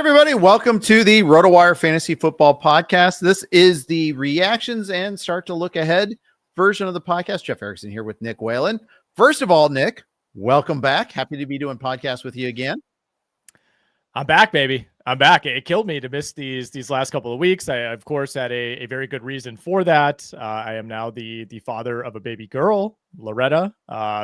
Everybody, welcome to the RotoWire Fantasy Football Podcast. This is the reactions and start to look ahead version of the podcast. Jeff Erickson here with Nick Whalen. First of all, Nick, welcome back. Happy to be doing podcasts with you again. I'm back, baby. I'm back. It killed me to miss these last couple of weeks. I, of course, had a very good reason for that. I am now the father of a baby girl, Loretta.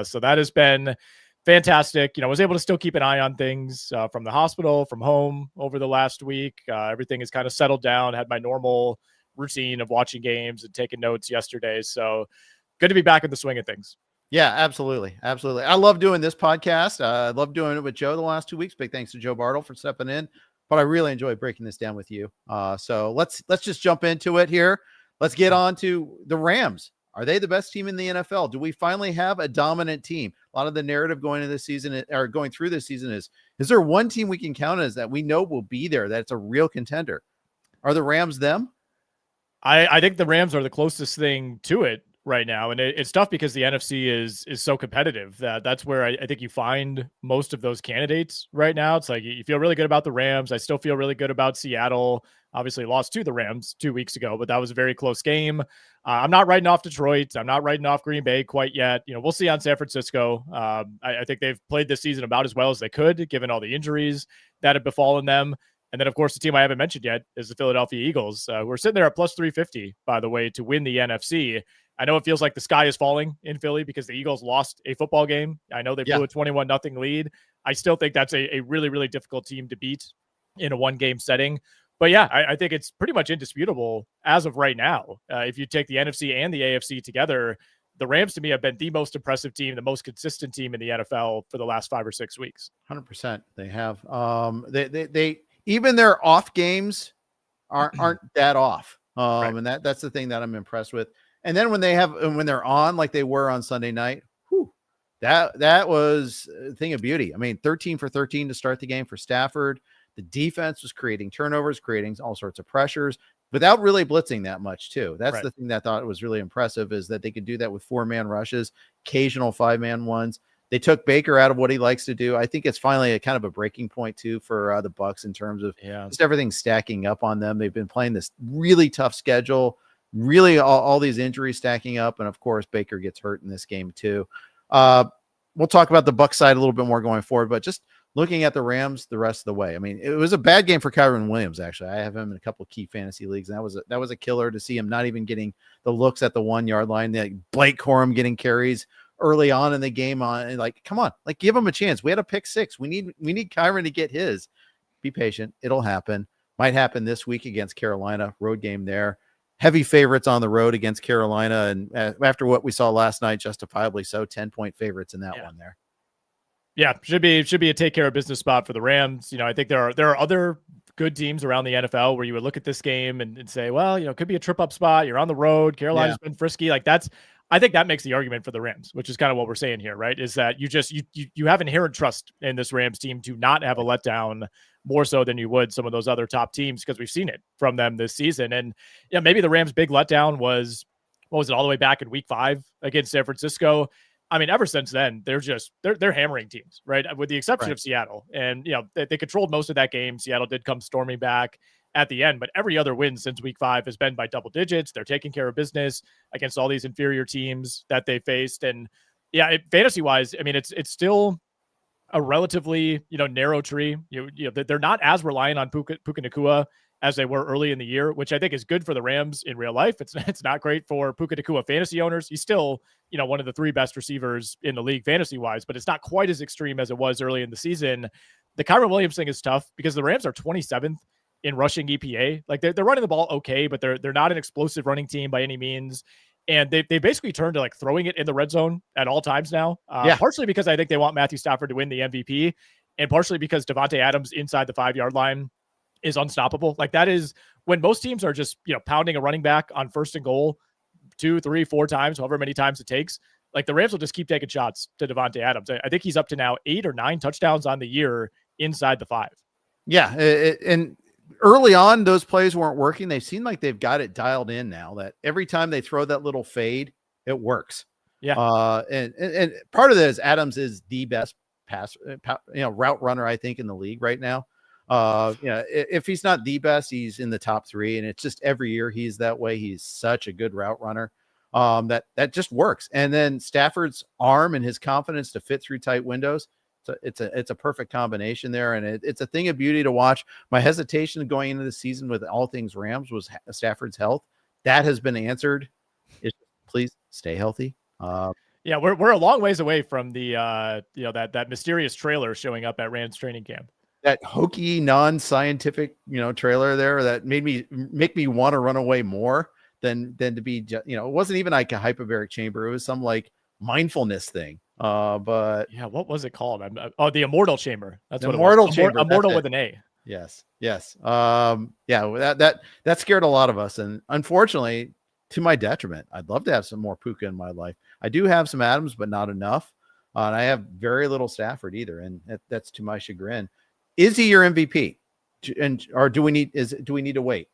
So that has been fantastic. I was able to still keep an eye on things from the hospital, from home over the last week. Everything has kind of settled down. Had my normal routine of watching games and taking notes yesterday. So good to be back in the swing of things. Yeah, absolutely. Absolutely. I love doing this podcast. I love doing it with Joe the last 2 weeks. Big thanks to Joe Bartle for stepping in, but I really enjoy breaking this down with you. So let's just jump into it here. Let's get on to the Rams. Are they the best team in the NFL? Do we finally have a dominant team? A lot of the narrative going into this season or going through this season is there one team we can count as that we know will be there, that's a real contender? Are the Rams them? I think the Rams are the closest thing to it right now. And it's tough because the NFC is so competitive that's where I think you find most of those candidates right now. It's like you feel really good about the Rams. I still feel really good about Seattle. Obviously lost to the Rams 2 weeks ago, but that was a very close game. I'm not writing off Detroit. I'm not writing off Green Bay quite yet. We'll see on San Francisco. I think they've played this season about as well as they could, given all the injuries that have befallen them. And then, of course, the team I haven't mentioned yet is the Philadelphia Eagles. We're sitting there at plus 350, by the way, to win the NFC. I know it feels like the sky is falling in Philly because the Eagles lost a football game. I know they blew a 21-0 lead. I still think that's a really, really difficult team to beat in a one-game setting. But yeah, I think it's pretty much indisputable as of right now. If you take the NFC and the AFC together, the Rams to me have been the most impressive team, the most consistent team in the NFL for the last 5 or 6 weeks. 100%. They have. They even their off games aren't that off. Right. And that's the thing that I'm impressed with. And then when they're on like they were on Sunday night, that was a thing of beauty. I mean, 13 for 13 to start the game for Stafford. The defense was creating turnovers, creating all sorts of pressures without really blitzing that much too. That's the thing that I thought was really impressive, is that they could do that with 4-man rushes, occasional 5-man ones. They took Baker out of what he likes to do. I think it's finally a kind of a breaking point too for the Bucs in terms of just everything stacking up on them. They've been playing this really tough schedule, really all these injuries stacking up. And of course, Baker gets hurt in this game too. We'll talk about the Bucs side a little bit more going forward, but just looking at the Rams the rest of the way. I mean, it was a bad game for Kyren Williams. Actually, I have him in a couple of key fantasy leagues, and that was a killer to see him not even getting the looks at the 1-yard line. Like Blake Corum getting carries early on in the game like, come on, like give him a chance. We had a pick 6. We need Kyren to get his. Be patient. It'll happen. Might happen this week against Carolina. Road game there. Heavy favorites on the road against Carolina. And after what we saw last night, justifiably so, 10-point favorites in that one there. Yeah, should be a take care of business spot for the Rams. I think there are other good teams around the NFL where you would look at this game and say, well, it could be a trip up spot. You're on the road. Carolina's been frisky. Like I think that makes the argument for the Rams, which is kind of what we're saying here, right? Is that you have inherent trust in this Rams team to not have a letdown more so than you would some of those other top teams, because we've seen it from them this season. And maybe the Rams' big letdown was, what was it, all the way back in week 5 against San Francisco. I mean, ever since then, they're hammering teams, right? With the exception of Seattle. And, they controlled most of that game. Seattle did come storming back at the end, but every other win since week 5 has been by double digits. They're taking care of business against all these inferior teams that they faced. And fantasy wise, I mean, it's still a relatively, narrow tree. They're not as reliant on Puka Nacua as they were early in the year, which I think is good for the Rams in real life. It's not great for Puka Nacua fantasy owners. He's still, one of the 3 best receivers in the league fantasy wise, but it's not quite as extreme as it was early in the season. The Kyren Williams thing is tough because the Rams are 27th in rushing EPA. Like they're running the ball okay, but they're not an explosive running team by any means. And they basically turned to like throwing it in the red zone at all times now. Partially because I think they want Matthew Stafford to win the MVP, and partially because Devontae Adams inside the 5-yard line is unstoppable. Like that is when most teams are just, pounding a running back on 1st and goal 2, 3, 4 times, however many times it takes. Like the Rams will just keep taking shots to Devontae Adams. I think he's up to now 8 or 9 touchdowns on the year inside the 5. Yeah. And early on, those plays weren't working. They seem like they've got it dialed in now, that every time they throw that little fade, it works. Yeah. And part of that is Adams is the best route runner, I think, in the league right now. If he's not the best, he's in the top 3, and it's just every year he's that way. He's such a good route runner. That just works. And then Stafford's arm and his confidence to fit through tight windows. So it's a perfect combination there. And it's a thing of beauty to watch. My hesitation going into the season with all things Rams was Stafford's health. That has been answered. Please stay healthy. Yeah, we're a long ways away from the that mysterious trailer showing up at Rams training camp. That hokey, non-scientific, trailer there that make me want to run away more than to be, it wasn't even like a hyperbaric chamber. It was some like mindfulness thing. But yeah, what was it called? The Immortal Chamber. That's what Immortal it was. Chamber. Immortal with an A. Yes. That scared a lot of us, and unfortunately, to my detriment. I'd love to have some more Puka in my life. I do have some Adams, but not enough. And I have very little Stafford either, and that's to my chagrin. Is he your MVP? Or do we need to wait?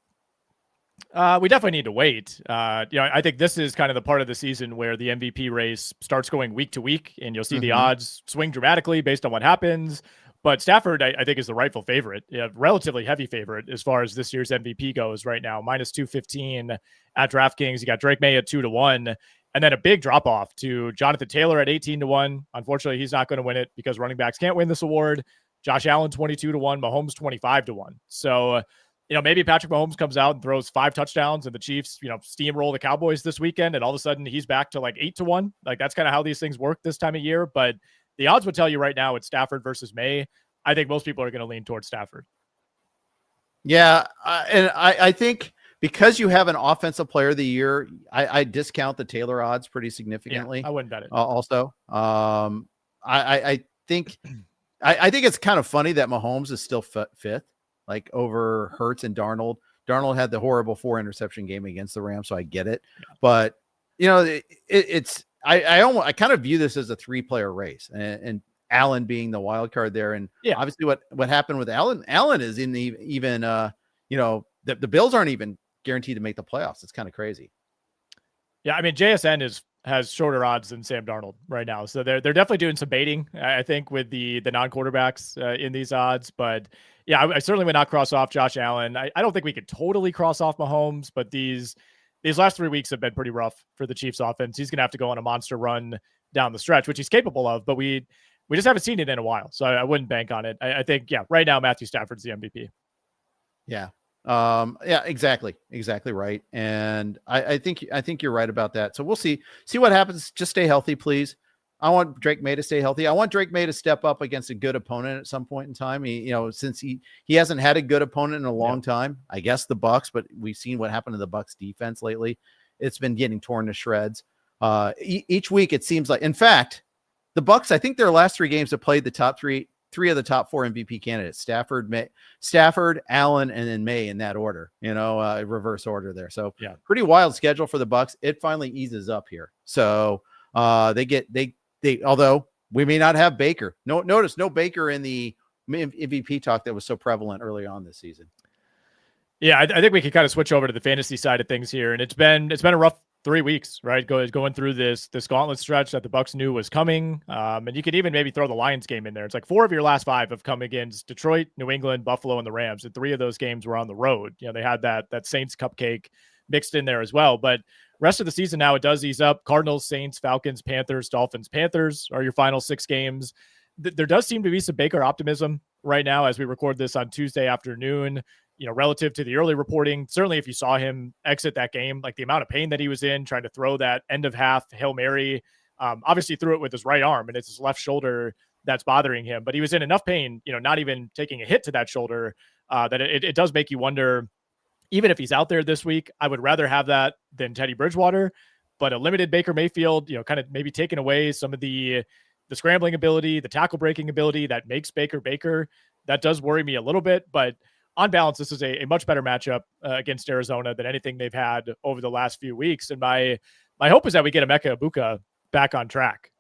We definitely need to wait. I think this is kind of the part of the season where the MVP race starts going week to week, and you'll see the odds swing dramatically based on what happens. But Stafford, I think, is the rightful favorite, relatively heavy favorite as far as this year's MVP goes right now. Minus 215 at DraftKings. You got Drake May at 2-1, and then a big drop off to Jonathan Taylor at 18-1. Unfortunately, he's not going to win it because running backs can't win this award. Josh Allen 22-1, Mahomes 25-1. So, maybe Patrick Mahomes comes out and throws 5 touchdowns, and the Chiefs, steamroll the Cowboys this weekend, and all of a sudden he's back to like 8-1. Like that's kind of how these things work this time of year. But the odds would tell you right now it's Stafford versus May. I think most people are going to lean towards Stafford. Yeah, and I think because you have an offensive player of the year, I discount the Taylor odds pretty significantly. Yeah, I wouldn't bet it. Also, I think it's kind of funny that Mahomes is still fifth, like over Hurts and Darnold. Darnold had the horrible 4 interception game against the Rams, so I get it. But it's I kind of view this as a 3-player race, and Allen being the wild card there. And obviously what happened with Allen is in the even the Bills aren't even guaranteed to make the playoffs. It's kind of crazy. Yeah, I mean JSN has shorter odds than Sam Darnold right now, so they're definitely doing some baiting, I think, with the non-quarterbacks in these odds. But yeah, I certainly would not cross off Josh Allen. I don't think we could totally cross off Mahomes, but these last 3 weeks have been pretty rough for the Chiefs offense. He's going to have to go on a monster run down the stretch, which he's capable of, but we just haven't seen it in a while. So I wouldn't bank on it. I think, right now, Matthew Stafford's the MVP. Yeah. Exactly right. And I think you're right about that. So we'll see what happens. Just stay healthy, please. I want Drake May to stay healthy. I want Drake May to step up against a good opponent at some point in time. Since he hasn't had a good opponent in a long time, I guess the Bucs, but we've seen what happened to the Bucs defense lately. It's been getting torn to shreds. Each week it seems like, in fact, the Bucs, I think their last 3 games have played the top three of the top 4 MVP candidates: Stafford, Allen, and then May in that order, reverse order there. So pretty wild schedule for the Bucs. It finally eases up here. So although we may not have Baker, notice no Baker in the MVP talk that was so prevalent early on this season. Yeah, I think we can kind of switch over to the fantasy side of things here, and it's been a rough 3 weeks, right? Going through this gauntlet stretch that the Bucs knew was coming, and you could even maybe throw the Lions game in there. It's like 4 of your last 5 have come against Detroit, New England, Buffalo, and the Rams, and 3 of those games were on the road. They had that Saints cupcake mixed in there as well. But rest of the season now, it does ease up. Cardinals, Saints, Falcons, Panthers, Dolphins, Panthers are your final 6 games. There does seem to be some Baker optimism right now as we record this on Tuesday afternoon. Relative to the early reporting, certainly if you saw him exit that game, like the amount of pain that he was in trying to throw that end of half Hail Mary, obviously threw it with his right arm, and it's his left shoulder that's bothering him. But he was in enough pain, not even taking a hit to that shoulder, that it does make you wonder, even if he's out there this week, I would rather have that than Teddy Bridgewater. But a limited Baker Mayfield, kind of maybe taking away some of the scrambling ability, the tackle breaking ability that makes Baker, that does worry me a little bit. But on balance, this is a much better matchup against Arizona than anything they've had over the last few weeks. And my hope is that we get Emeka Egbuka back on track.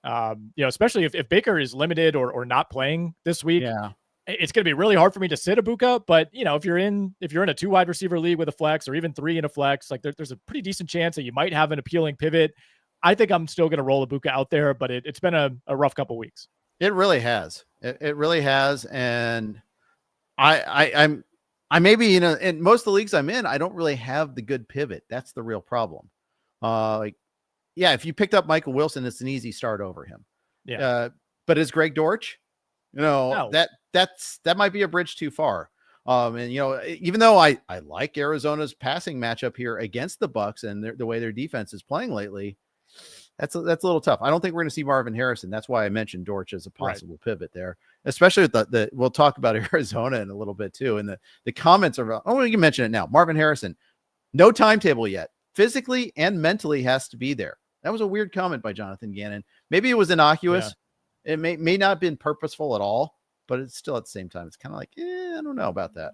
Especially if Baker is limited or not playing this week. Yeah. It's going to be really hard for me to sit Egbuka, but if you're in a 2 wide receiver league with a flex or even 3 in a flex, like there's a pretty decent chance that you might have an appealing pivot. I think I'm still going to roll Egbuka out there, but it's been a rough couple weeks. It really has. It really has. And I maybe in most of the leagues I'm in, I don't really have the good pivot. That's the real problem. If you picked up Michael Wilson, it's an easy start over him. Yeah. But is Greg Dortch? No. That might be a bridge too far. And even though I like Arizona's passing matchup here against the Bucs and the way their defense is playing lately, that's a little tough. I don't think we're going to see Marvin Harrison. That's why I mentioned Dortch as a possible pivot there, especially with the we'll talk about Arizona in a little bit too. And the comments are, you can mention it now. Marvin Harrison, no timetable yet. Physically and mentally has to be there. That was a weird comment by Jonathan Gannon. Maybe it was innocuous. Yeah. It may not have been purposeful at all, but it's still at the same time. It's kind of like, I don't know about that.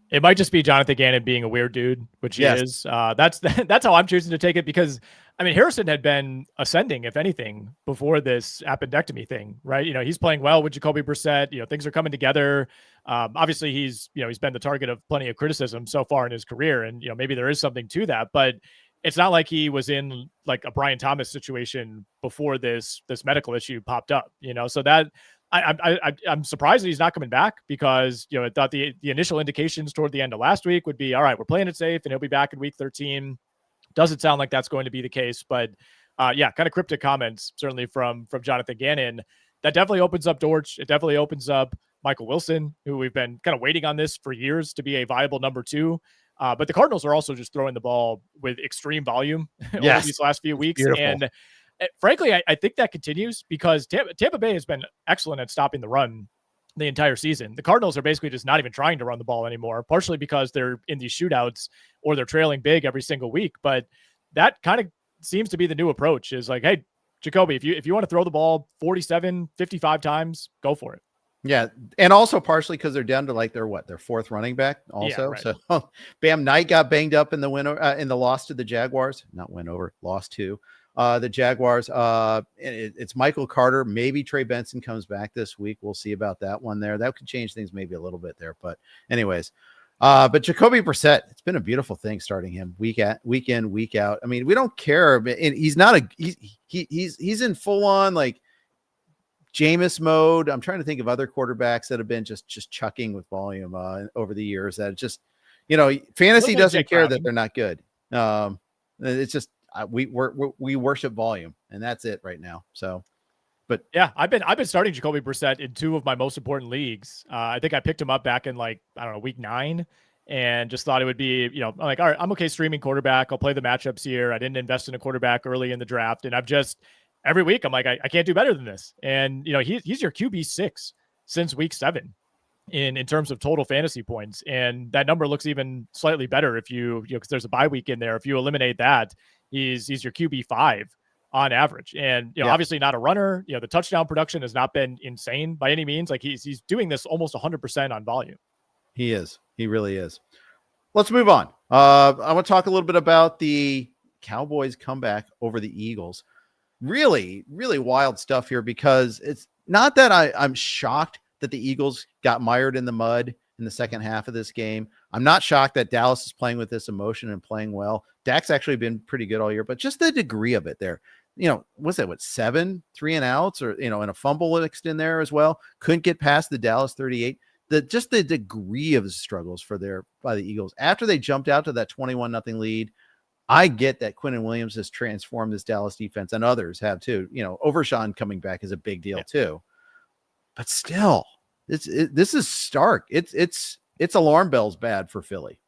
It might just be Jonathan Gannon being a weird dude, which he is. That's how I'm choosing to take it, because I mean, Harrison had been ascending, if anything, before this appendectomy thing, right? He's playing well with Jacoby Brissett. Things are coming together. Obviously he's been the target of plenty of criticism so far in his career, and maybe there is something to that, but it's not like he was in like a Brian Thomas situation before this medical issue popped up, so that I'm surprised that he's not coming back, because I thought the initial indications toward the end of last week would be, all right, we're playing it safe and he'll be back in week 13. Doesn't sound like that's going to be the case, but kind of cryptic comments certainly from Jonathan Gannon. That definitely opens up Dortch. It definitely opens up Michael Wilson, who we've been kind of waiting on this for years to be a viable number 2. But the Cardinals are also just throwing the ball with extreme volume over these last few weeks. And frankly, I think that continues, because Tampa Bay has been excellent at stopping the run the entire season. The Cardinals are basically just not even trying to run the ball anymore, partially because they're in these shootouts or they're trailing big every single week. But that kind of seems to be the new approach, is like, hey, Jacoby, if you want to throw the ball 47, 55 times, go for it. Yeah. And also partially because they're down to like their fourth running back also. Yeah, right. So Bam Knight got banged up in the win, in the loss to the Jaguars, not win over, lost to the Jaguars. It's Michael Carter. Maybe Trey Benson comes back this week. We'll see about that one there. That could change things maybe a little bit there, but anyways, but Jacoby Brissett, it's been a beautiful thing starting him week in, week out. I mean, we don't care. And he's not he's in full on like Jameis mode. I'm trying to think of other quarterbacks that have been just chucking with volume over the years, that just, fantasy doesn't care that they're not good. It's just, we worship volume, and that's it right now. So, but yeah, I've been starting Jacoby Brissett in 2 of my most important leagues. I think I picked him up back in week 9, and just thought it would be, I'm like, all right, I'm okay streaming quarterback. I'll play the matchups here. I didn't invest in a quarterback early in the draft, and I've just, every week I'm like, I can't do better than this. And he's your QB6 since week 7 in terms of total fantasy points, and that number looks even slightly better if you because there's a bye week in there. If you eliminate that, he's your QB5 on average. And obviously not a runner. The touchdown production has not been insane by any means. Like he's doing this almost 100% on volume. He is. He really is. Let's move on. I want to talk a little bit about the Cowboys comeback over the Eagles. Really, really wild stuff here, because it's not that I'm shocked that the Eagles got mired in the mud in the second half of this game. I'm not shocked that Dallas is playing with this emotion and playing well. Dak's actually been pretty good all year, but just the degree of it there, what's that? 7 3-and-outs, or, and a fumble mixed in there as well. Couldn't get past the Dallas 38. Just the degree of the struggles by the Eagles after they jumped out to that 21-0 lead. I get that Quinnen Williams has transformed this Dallas defense, and others have too. Overshawn coming back is a big deal too. But still, this is stark. It's alarm bells bad for Philly.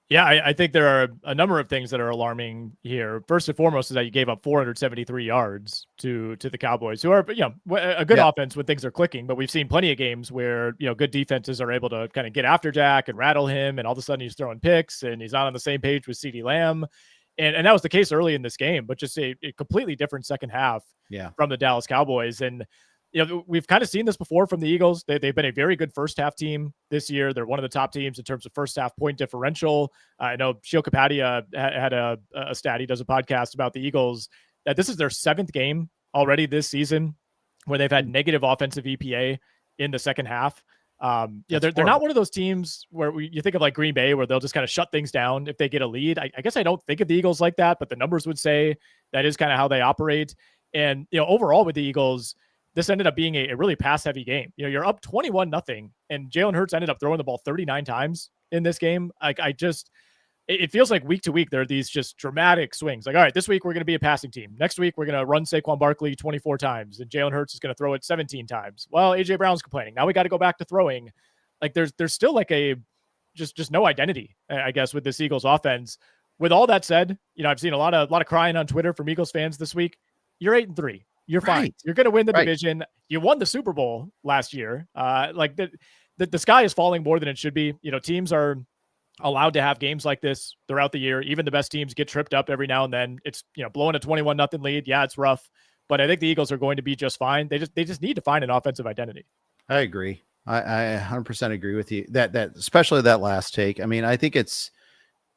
Yeah, I think there are a number of things that are alarming here. First and foremost is that you gave up 473 yards to the Cowboys, who are a good offense when things are clicking. But we've seen plenty of games where good defenses are able to kind of get after Jack and rattle him, and all of a sudden he's throwing picks and he's not on the same page with CeeDee Lamb, and that was the case early in this game. But just a completely different second half from the Dallas Cowboys. And we've kind of seen this before from the Eagles. They've been a very good first half team this year. They're one of the top teams in terms of first half point differential. I know Shio Kapadia had a stat. He does a podcast about the Eagles, that this is their 7th game already this season where they've had negative offensive EPA in the second half. They're not one of those teams where you think of like Green Bay, where they'll just kind of shut things down if they get a lead. I guess I don't think of the Eagles like that, but the numbers would say that is kind of how they operate. And overall with the Eagles, this ended up being a really pass heavy game. You're up 21-0, and Jalen Hurts ended up throwing the ball 39 times in this game. Like, it feels like week to week, there are these just dramatic swings. Like, all right, this week we're going to be a passing team. Next week, we're going to run Saquon Barkley 24 times, and Jalen Hurts is going to throw it 17 times. Well, AJ Brown's complaining. Now we got to go back to throwing. Like, there's still like a just no identity, I guess, with this Eagles offense. With all that said, I've seen a lot of crying on Twitter from Eagles fans this week. You're 8-3. You're fine. You're going to win the division. You won the Super Bowl last year. Like the sky is falling more than it should be. Teams are allowed to have games like this throughout the year. Even the best teams get tripped up every now and then. It's, blowing a 21-0 lead. Yeah, it's rough, but I think the Eagles are going to be just fine. They just need to find an offensive identity. I agree. I 100% agree with you that especially that last take. I mean, I think it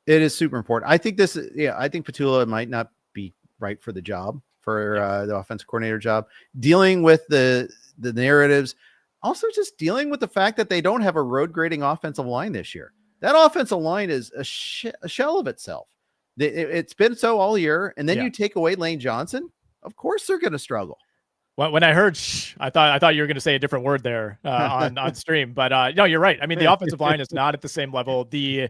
is super important. I think I think Petula might not be right for the job, for the offensive coordinator job, dealing with the narratives, also just dealing with the fact that they don't have a road grading offensive line this year. That offensive line is a shell of itself. It's been so all year. And then you take away Lane Johnson. Of course they're going to struggle. When I heard I thought you were going to say a different word there on stream, but no, you're right. I mean, the offensive line is not at the same level. The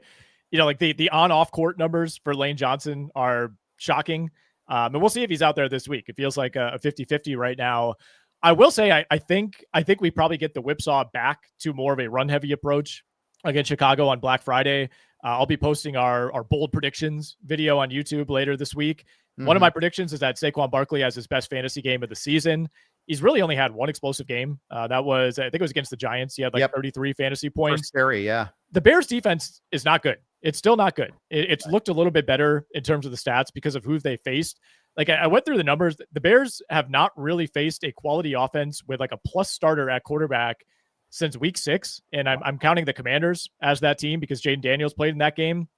on-off court numbers for Lane Johnson are shocking. And we'll see if he's out there this week. It feels like a 50-50 right now. I will say, I think we probably get the whipsaw back to more of a run heavy approach against Chicago on Black Friday. I'll be posting our bold predictions video on YouTube later this week. One of my predictions is that Saquon Barkley has his best fantasy game of the season. He's really only had one explosive game. That was, I think it was against the Giants. He had 33 fantasy points. Scary, yeah. The Bears defense is not good. It's still not good. It's looked a little bit better in terms of the stats because of who they faced. Like, I went through the numbers. The Bears have not really faced a quality offense with like a plus starter at quarterback since week 6. And I'm counting the Commanders as that team because Jaden Daniels played in that game.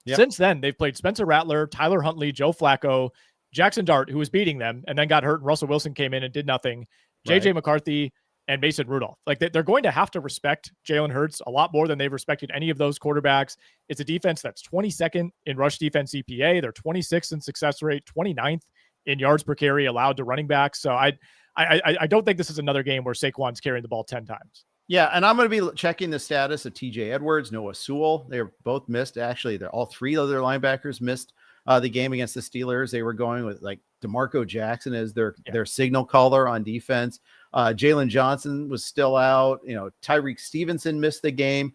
Yep. Since then, they've played Spencer Rattler, Tyler Huntley, Joe Flacco, Jackson Dart, who was beating them and then got hurt. And Russell Wilson came in and did nothing. JJ McCarthy and Mason Rudolph. Like, they're going to have to respect Jalen Hurts a lot more than they've respected any of those quarterbacks. It's a defense that's 22nd in rush defense EPA. They're 26th in success rate, 29th in yards per carry allowed to running backs. So I don't think this is another game where Saquon's carrying the ball 10 times. Yeah, and I'm going to be checking the status of TJ Edwards, Noah Sewell. They're both missed. Actually, all three of their linebackers missed the game against the Steelers. They were going with like DeMarco Jackson as their signal caller on defense. Jalen Johnson was still out. Tyreek Stevenson missed the game.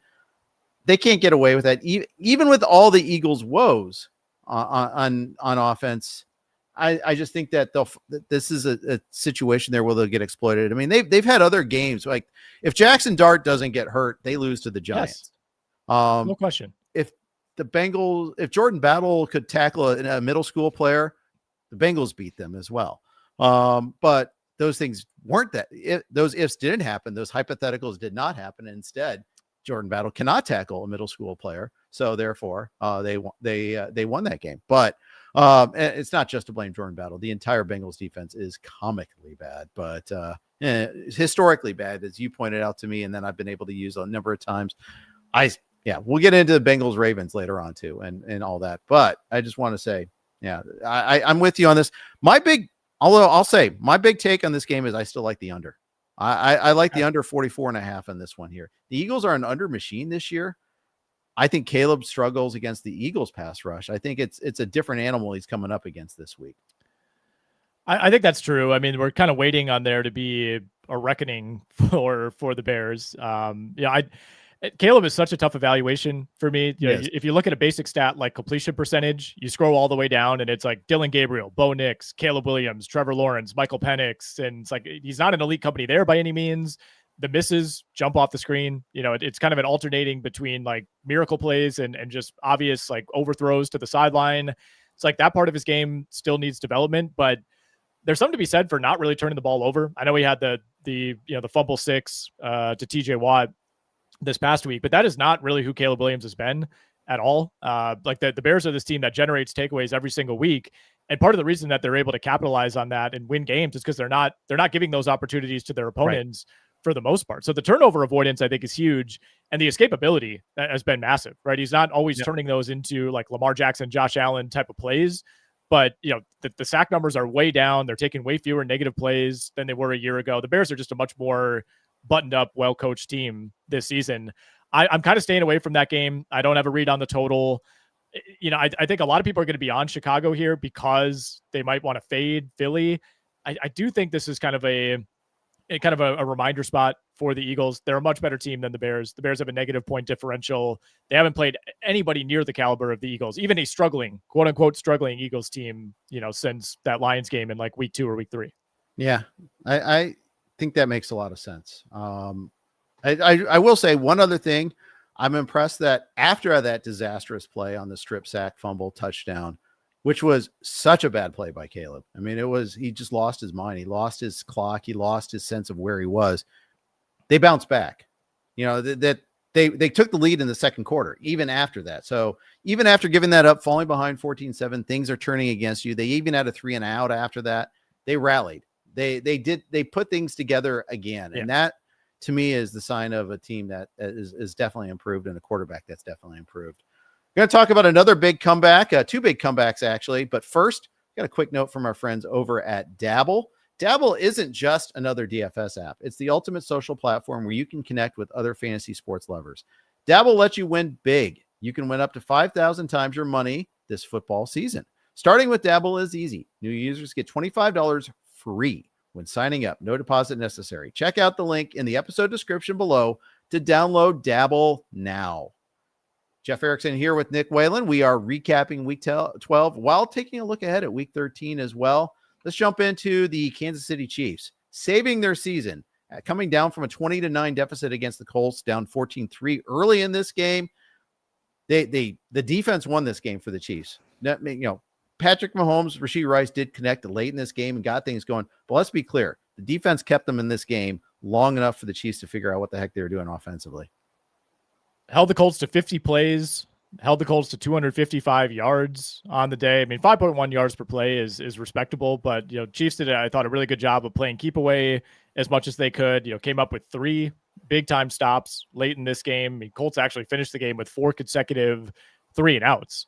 They can't get away with that. Even with all the Eagles' woes on offense, I just think that this is a situation there where they'll get exploited. I mean, they've had other games. Like, if Jackson Dart doesn't get hurt, they lose to the Giants. Yes. No question. If Jordan Battle could tackle a middle school player, the Bengals beat them as well. But those things weren't those ifs didn't happen. Those hypotheticals did not happen. Instead, Jordan Battle cannot tackle a middle school player. So therefore they won that game. But it's not just to blame Jordan Battle. The entire Bengals defense is comically bad, but historically bad, as you pointed out to me. And then I've been able to use a number of times. We'll get into the Bengals Ravens later on too, and all that. But I just want to say, I'm with you on this. I'll say my big take on this game is I still like the under. I like the under 44.5 on this one here. The Eagles are an under machine this year. I think Caleb struggles against the Eagles pass rush. I think it's a different animal he's coming up against this week. I think that's true. I mean, we're kind of waiting on there to be a reckoning for the Bears. Caleb is such a tough evaluation for me. If you look at a basic stat like completion percentage, you scroll all the way down and it's like Dylan Gabriel, Bo Nix, Caleb Williams, Trevor Lawrence, Michael Penix. And it's like, he's not an elite company there by any means. The misses jump off the screen. It's kind of an alternating between like miracle plays and just obvious like overthrows to the sideline. It's like that part of his game still needs development, but there's something to be said for not really turning the ball over. I know he had the fumble 6 to TJ Watt this past week, but that is not really who Caleb Williams has been at all. Like the Bears are this team that generates takeaways every single week. And part of the reason that they're able to capitalize on that and win games is because they're not giving those opportunities to their opponents for the most part. So the turnover avoidance, I think, is huge. And the escapability has been massive, right? He's not always turning those into like Lamar Jackson, Josh Allen type of plays, But, the sack numbers are way down. They're taking way fewer negative plays than they were a year ago. The Bears are just a much more buttoned up, well-coached team this season. I'm kind of staying away from that game. I don't have a read on the total. I think a lot of people are going to be on Chicago here because they might want to fade Philly. I do think this is kind of a reminder spot for the Eagles. They're a much better team than the Bears. The Bears have a negative point differential. They haven't played anybody near the caliber of the Eagles, even a struggling, quote unquote, struggling Eagles team, since that Lions game in like week 2 or week 3. Yeah, I think that makes a lot of sense. I will say one other thing. I'm impressed that after that disastrous play on the strip sack, fumble, touchdown, which was such a bad play by Caleb. I mean, he just lost his mind. He lost his clock. He lost his sense of where he was. They bounced back, that they took the lead in the second quarter, even after that. So even after giving that up, falling behind 14-7, things are turning against you. They even had a 3-and-out after that. They rallied. They put things together again. Yeah. And that, to me, is the sign of a team that is definitely improved and a quarterback that's definitely improved. We're going to talk about another big comeback, 2 big comebacks, actually. But first, got a quick note from our friends over at Dabble. Dabble isn't just another DFS app. It's the ultimate social platform where you can connect with other fantasy sports lovers. Dabble lets you win big. You can win up to 5,000 times your money this football season. Starting with Dabble is easy. New users get $25 free when signing up. No deposit necessary. Check out the link in the episode description below to download Dabble now. Jeff Erickson here with Nick Whalen. We are recapping week 12 while taking a look ahead at week 13 as well. Let's jump into the Kansas City Chiefs, saving their season, coming down from a 20-9 deficit against the Colts, down 14-3 early in this game. The defense won this game for the Chiefs. Patrick Mahomes, Rashee Rice did connect late in this game and got things going. But let's be clear, the defense kept them in this game long enough for the Chiefs to figure out what the heck they were doing offensively. Held the Colts to 50 plays, held the Colts to 255 yards on the day. I mean, 5.1 yards per play is respectable, but, Chiefs did, I thought, a really good job of playing keep away as much as they could. Came up with 3 big time stops late in this game. I mean, Colts actually finished the game with 4 consecutive 3-and-outs,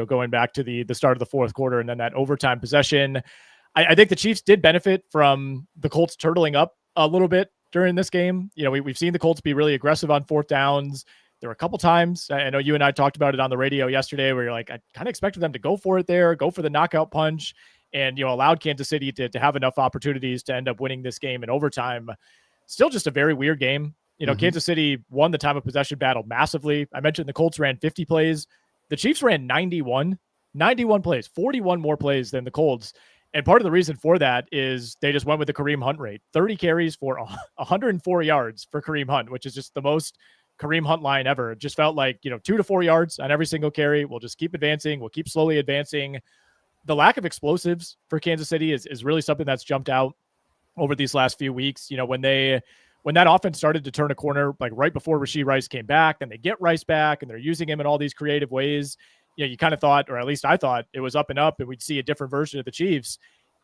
going back to the start of the fourth quarter and then that overtime possession. I think the Chiefs did benefit from the Colts turtling up a little bit during this game. We've seen the Colts be really aggressive on fourth downs. There were a couple times, I know you and I talked about it on the radio yesterday, where you're like, I kind of expected them to go for it there, go for the knockout punch, and, allowed Kansas City to have enough opportunities to end up winning this game in overtime. Still just a very weird game. Kansas City won the time of possession battle massively. I mentioned the Colts ran 50 plays. The Chiefs ran 91 plays, 41 more plays than the Colts. And part of the reason for that is they just went with the Kareem Hunt rate, 30 carries for 104 yards for Kareem Hunt, which is just the most Kareem Hunt line ever. It just felt like, 2 to 4 yards on every single carry. We'll just keep advancing. We'll keep slowly advancing. The lack of explosives for Kansas City is really something that's jumped out over these last few weeks. When that offense started to turn a corner, like right before Rashee Rice came back, then they get Rice back and they're using him in all these creative ways. You kind of thought, or at least I thought, it was up and up and we'd see a different version of the Chiefs.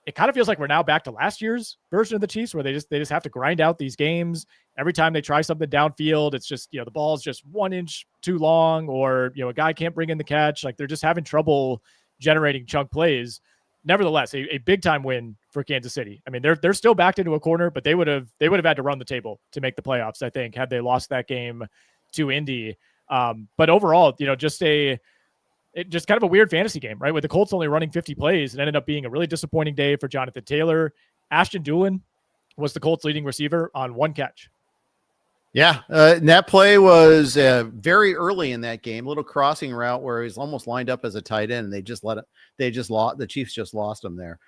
It kind of feels like we're now back to last year's version of the Chiefs, where they just have to grind out these games. Every time they try something downfield, it's just, the ball's just 1 inch too long, or, a guy can't bring in the catch. Like, they're just having trouble generating chunk plays. Nevertheless, a big time win for Kansas City. I mean, they're still backed into a corner, but they would have had to run the table to make the playoffs, I think, had they lost that game to Indy. But overall, just kind of a weird fantasy game, right? With the Colts only running 50 plays, it ended up being a really disappointing day for Jonathan Taylor. Ashton Doolin was the Colts leading receiver on 1 catch. Yeah, and that play was very early in that game, a little crossing route where he's almost lined up as a tight end, and the Chiefs just lost him there.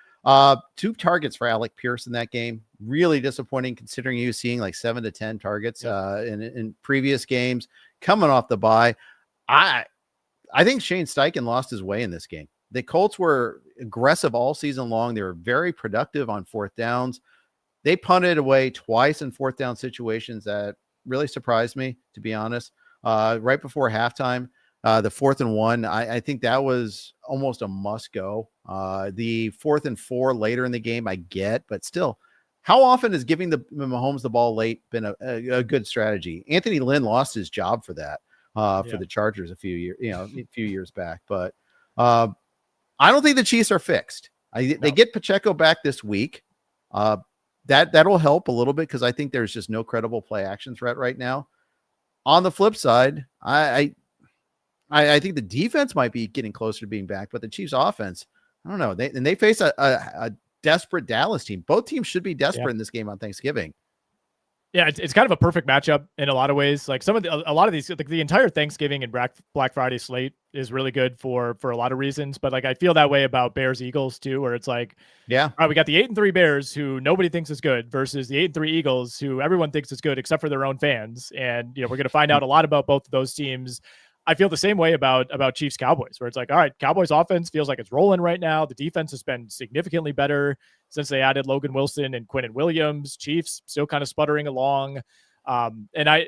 2 targets for Alec Pierce in that game. Really disappointing, considering he was seeing like 7 to 10 targets in previous games coming off the bye. I think Shane Steichen lost his way in this game. The Colts were aggressive all season long. They were very productive on fourth downs. They punted away twice in fourth down situations that really surprised me, to be honest. Right before halftime, the 4th and 1, I think that was almost a must go. The 4th and 4 later in the game, I get, but still, how often has giving the Mahomes the ball late been a good strategy? Anthony Lynn lost his job for that. For the Chargers a few years back. But I don't think the Chiefs are fixed. They get Pacheco back this week. That'll help a little bit because I think there's just no credible play action threat right now. On the flip side, I think the defense might be getting closer to being back, but the Chiefs offense, I don't know. They face a desperate Dallas team. Both teams should be desperate in this game on Thanksgiving. Yeah, it's kind of a perfect matchup in a lot of ways. Like a lot of these, like the entire Thanksgiving and Black Friday slate is really good for a lot of reasons. But like I feel that way about Bears Eagles too, where it's like, all right, we got the 8-3 Bears who nobody thinks is good versus the 8-3 Eagles who everyone thinks is good except for their own fans. And we're going to find out a lot about both of those teams. I feel the same way about Chiefs Cowboys, where it's like, all right, Cowboys offense feels like it's rolling right now. The defense has been significantly better since they added Logan Wilson and Quinnen Williams. Chiefs still kind of sputtering along. And I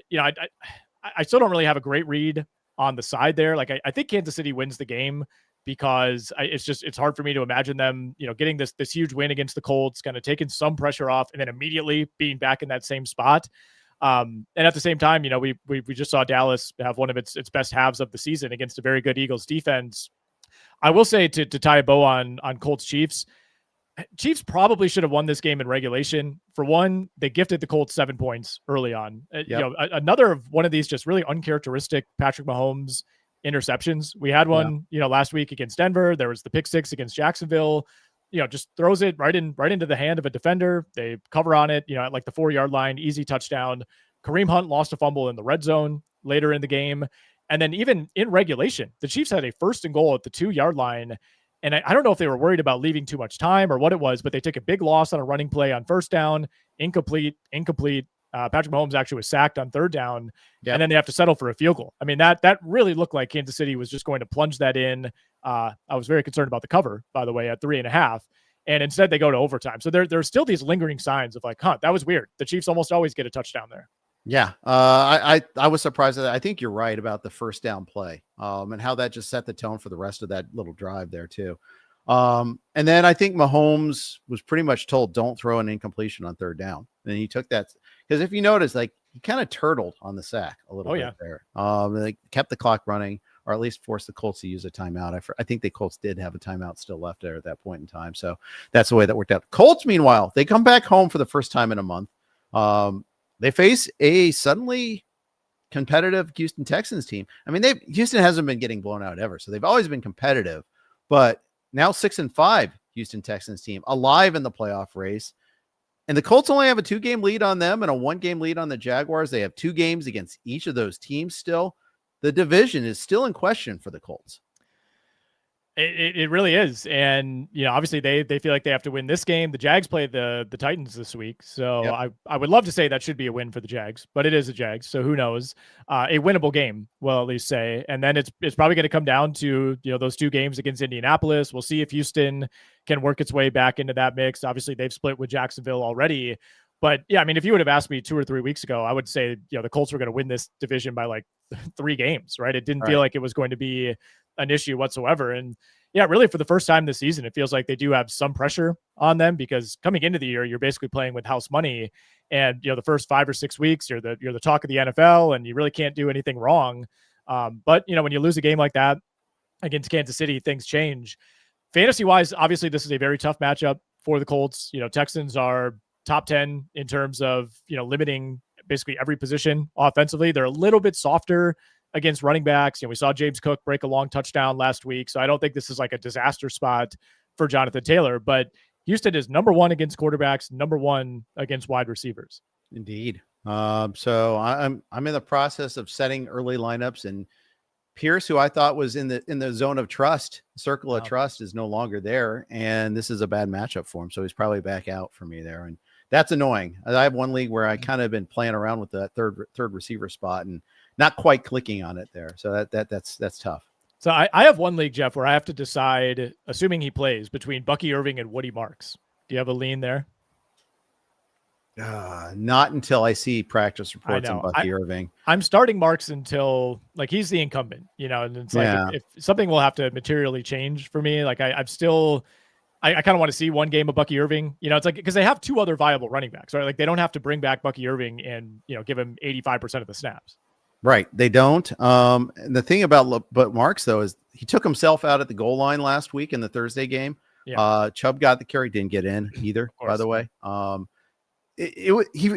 still don't really have a great read on the side there. Like I think Kansas City wins the game because it's hard for me to imagine them, getting this huge win against the Colts, kind of taking some pressure off and then immediately being back in that same spot. And at the same time, we just saw Dallas have one of its best halves of the season against a very good Eagles defense. I will say to tie a bow on Colts Chiefs probably should have won this game in regulation. For one, they gifted the Colts 7 points early on. Another of one of these just really uncharacteristic Patrick Mahomes interceptions. We had one, last week against Denver. There was the pick 6 against Jacksonville. Just throws it right into the hand of a defender. They cover on it, at like the 4-yard line, easy touchdown. Kareem Hunt lost a fumble in the red zone later in the game. And then even in regulation, the Chiefs had a 1st and goal at the 2-yard line. And I don't know if they were worried about leaving too much time or what it was, but they took a big loss on a running play on 1st down, incomplete. Patrick Mahomes actually was sacked on 3rd down, and then they have to settle for a field goal. I mean, that really looked like Kansas City was just going to plunge that in. I was very concerned about the cover, by the way, at 3.5, and instead they go to overtime. So there's still these lingering signs of like, that was weird. The Chiefs almost always get a touchdown there. Yeah, I was surprised at that. I think you're right about the 1st down play, and how that just set the tone for the rest of that little drive there too. And then I think Mahomes was pretty much told, don't throw an incompletion on 3rd down. And he took that because if you notice, like he kind of turtled on the sack a little bit there. They kept the clock running, or at least forced the Colts to use a timeout. I think the Colts did have a timeout still left there at that point in time. So that's the way that worked out. Colts, meanwhile, they come back home for the first time in a month. They face a suddenly competitive Houston Texans team. I mean, Houston hasn't been getting blown out ever, so they've always been competitive. But now 6-5 Houston Texans team alive in the playoff race. And the Colts only have a 2-game lead on them and a 1-game lead on the Jaguars. They have 2 games against each of those teams still. The division is still in question for the Colts. It really is. And, obviously they feel like they have to win this game. The Jags play the Titans this week. So I would love to say that should be a win for the Jags, but it is the Jags. So who knows? A winnable game, we'll at least say. And then it's probably going to come down to, those 2 games against Indianapolis. We'll see if Houston can work its way back into that mix. Obviously they've split with Jacksonville already. But yeah, I mean, if you would have asked me 2 or 3 weeks ago, I would say, the Colts were going to win this division by like 3 games, right? It didn't feel like it was going to be an issue whatsoever. And yeah, really for the first time this season, it feels like they do have some pressure on them because coming into the year, you're basically playing with house money. And, the first 5 or 6 weeks, you're the talk of the NFL and you really can't do anything wrong. But, when you lose a game like that against Kansas City, things change. Fantasy wise, obviously, this is a very tough matchup for the Colts. Texans are top 10 in terms of, limiting basically every position offensively. They're a little bit softer against running backs. We saw James Cook break a long touchdown last week. So I don't think this is like a disaster spot for Jonathan Taylor, but Houston is number 1 against quarterbacks, number 1 against wide receivers. Indeed. So I'm in the process of setting early lineups, and Pierce, who I thought was in the zone of trust, circle of trust, is no longer there. And this is a bad matchup for him. So he's probably back out for me there. And that's annoying. I have one league where I kind of been playing around with the third receiver spot and not quite clicking on it there. So that's tough. So I have one league, Jeff, where I have to decide, assuming he plays, between Bucky Irving and Woody Marks. Do you have a lean there? Not until I see practice reports on Bucky Irving. I'm starting Marks until he's the incumbent, and it's like if something will have to materially change for me. Like I kind of want to see one game of Bucky Irving. It's like because they have 2 other viable running backs, right? Like they don't have to bring back Bucky Irving and give him 85% of the snaps. Right. They don't. And the thing about but Marks though is he took himself out at the goal line last week in the Thursday game. Yeah. Chubb got the carry, didn't get in either, course, by the way. He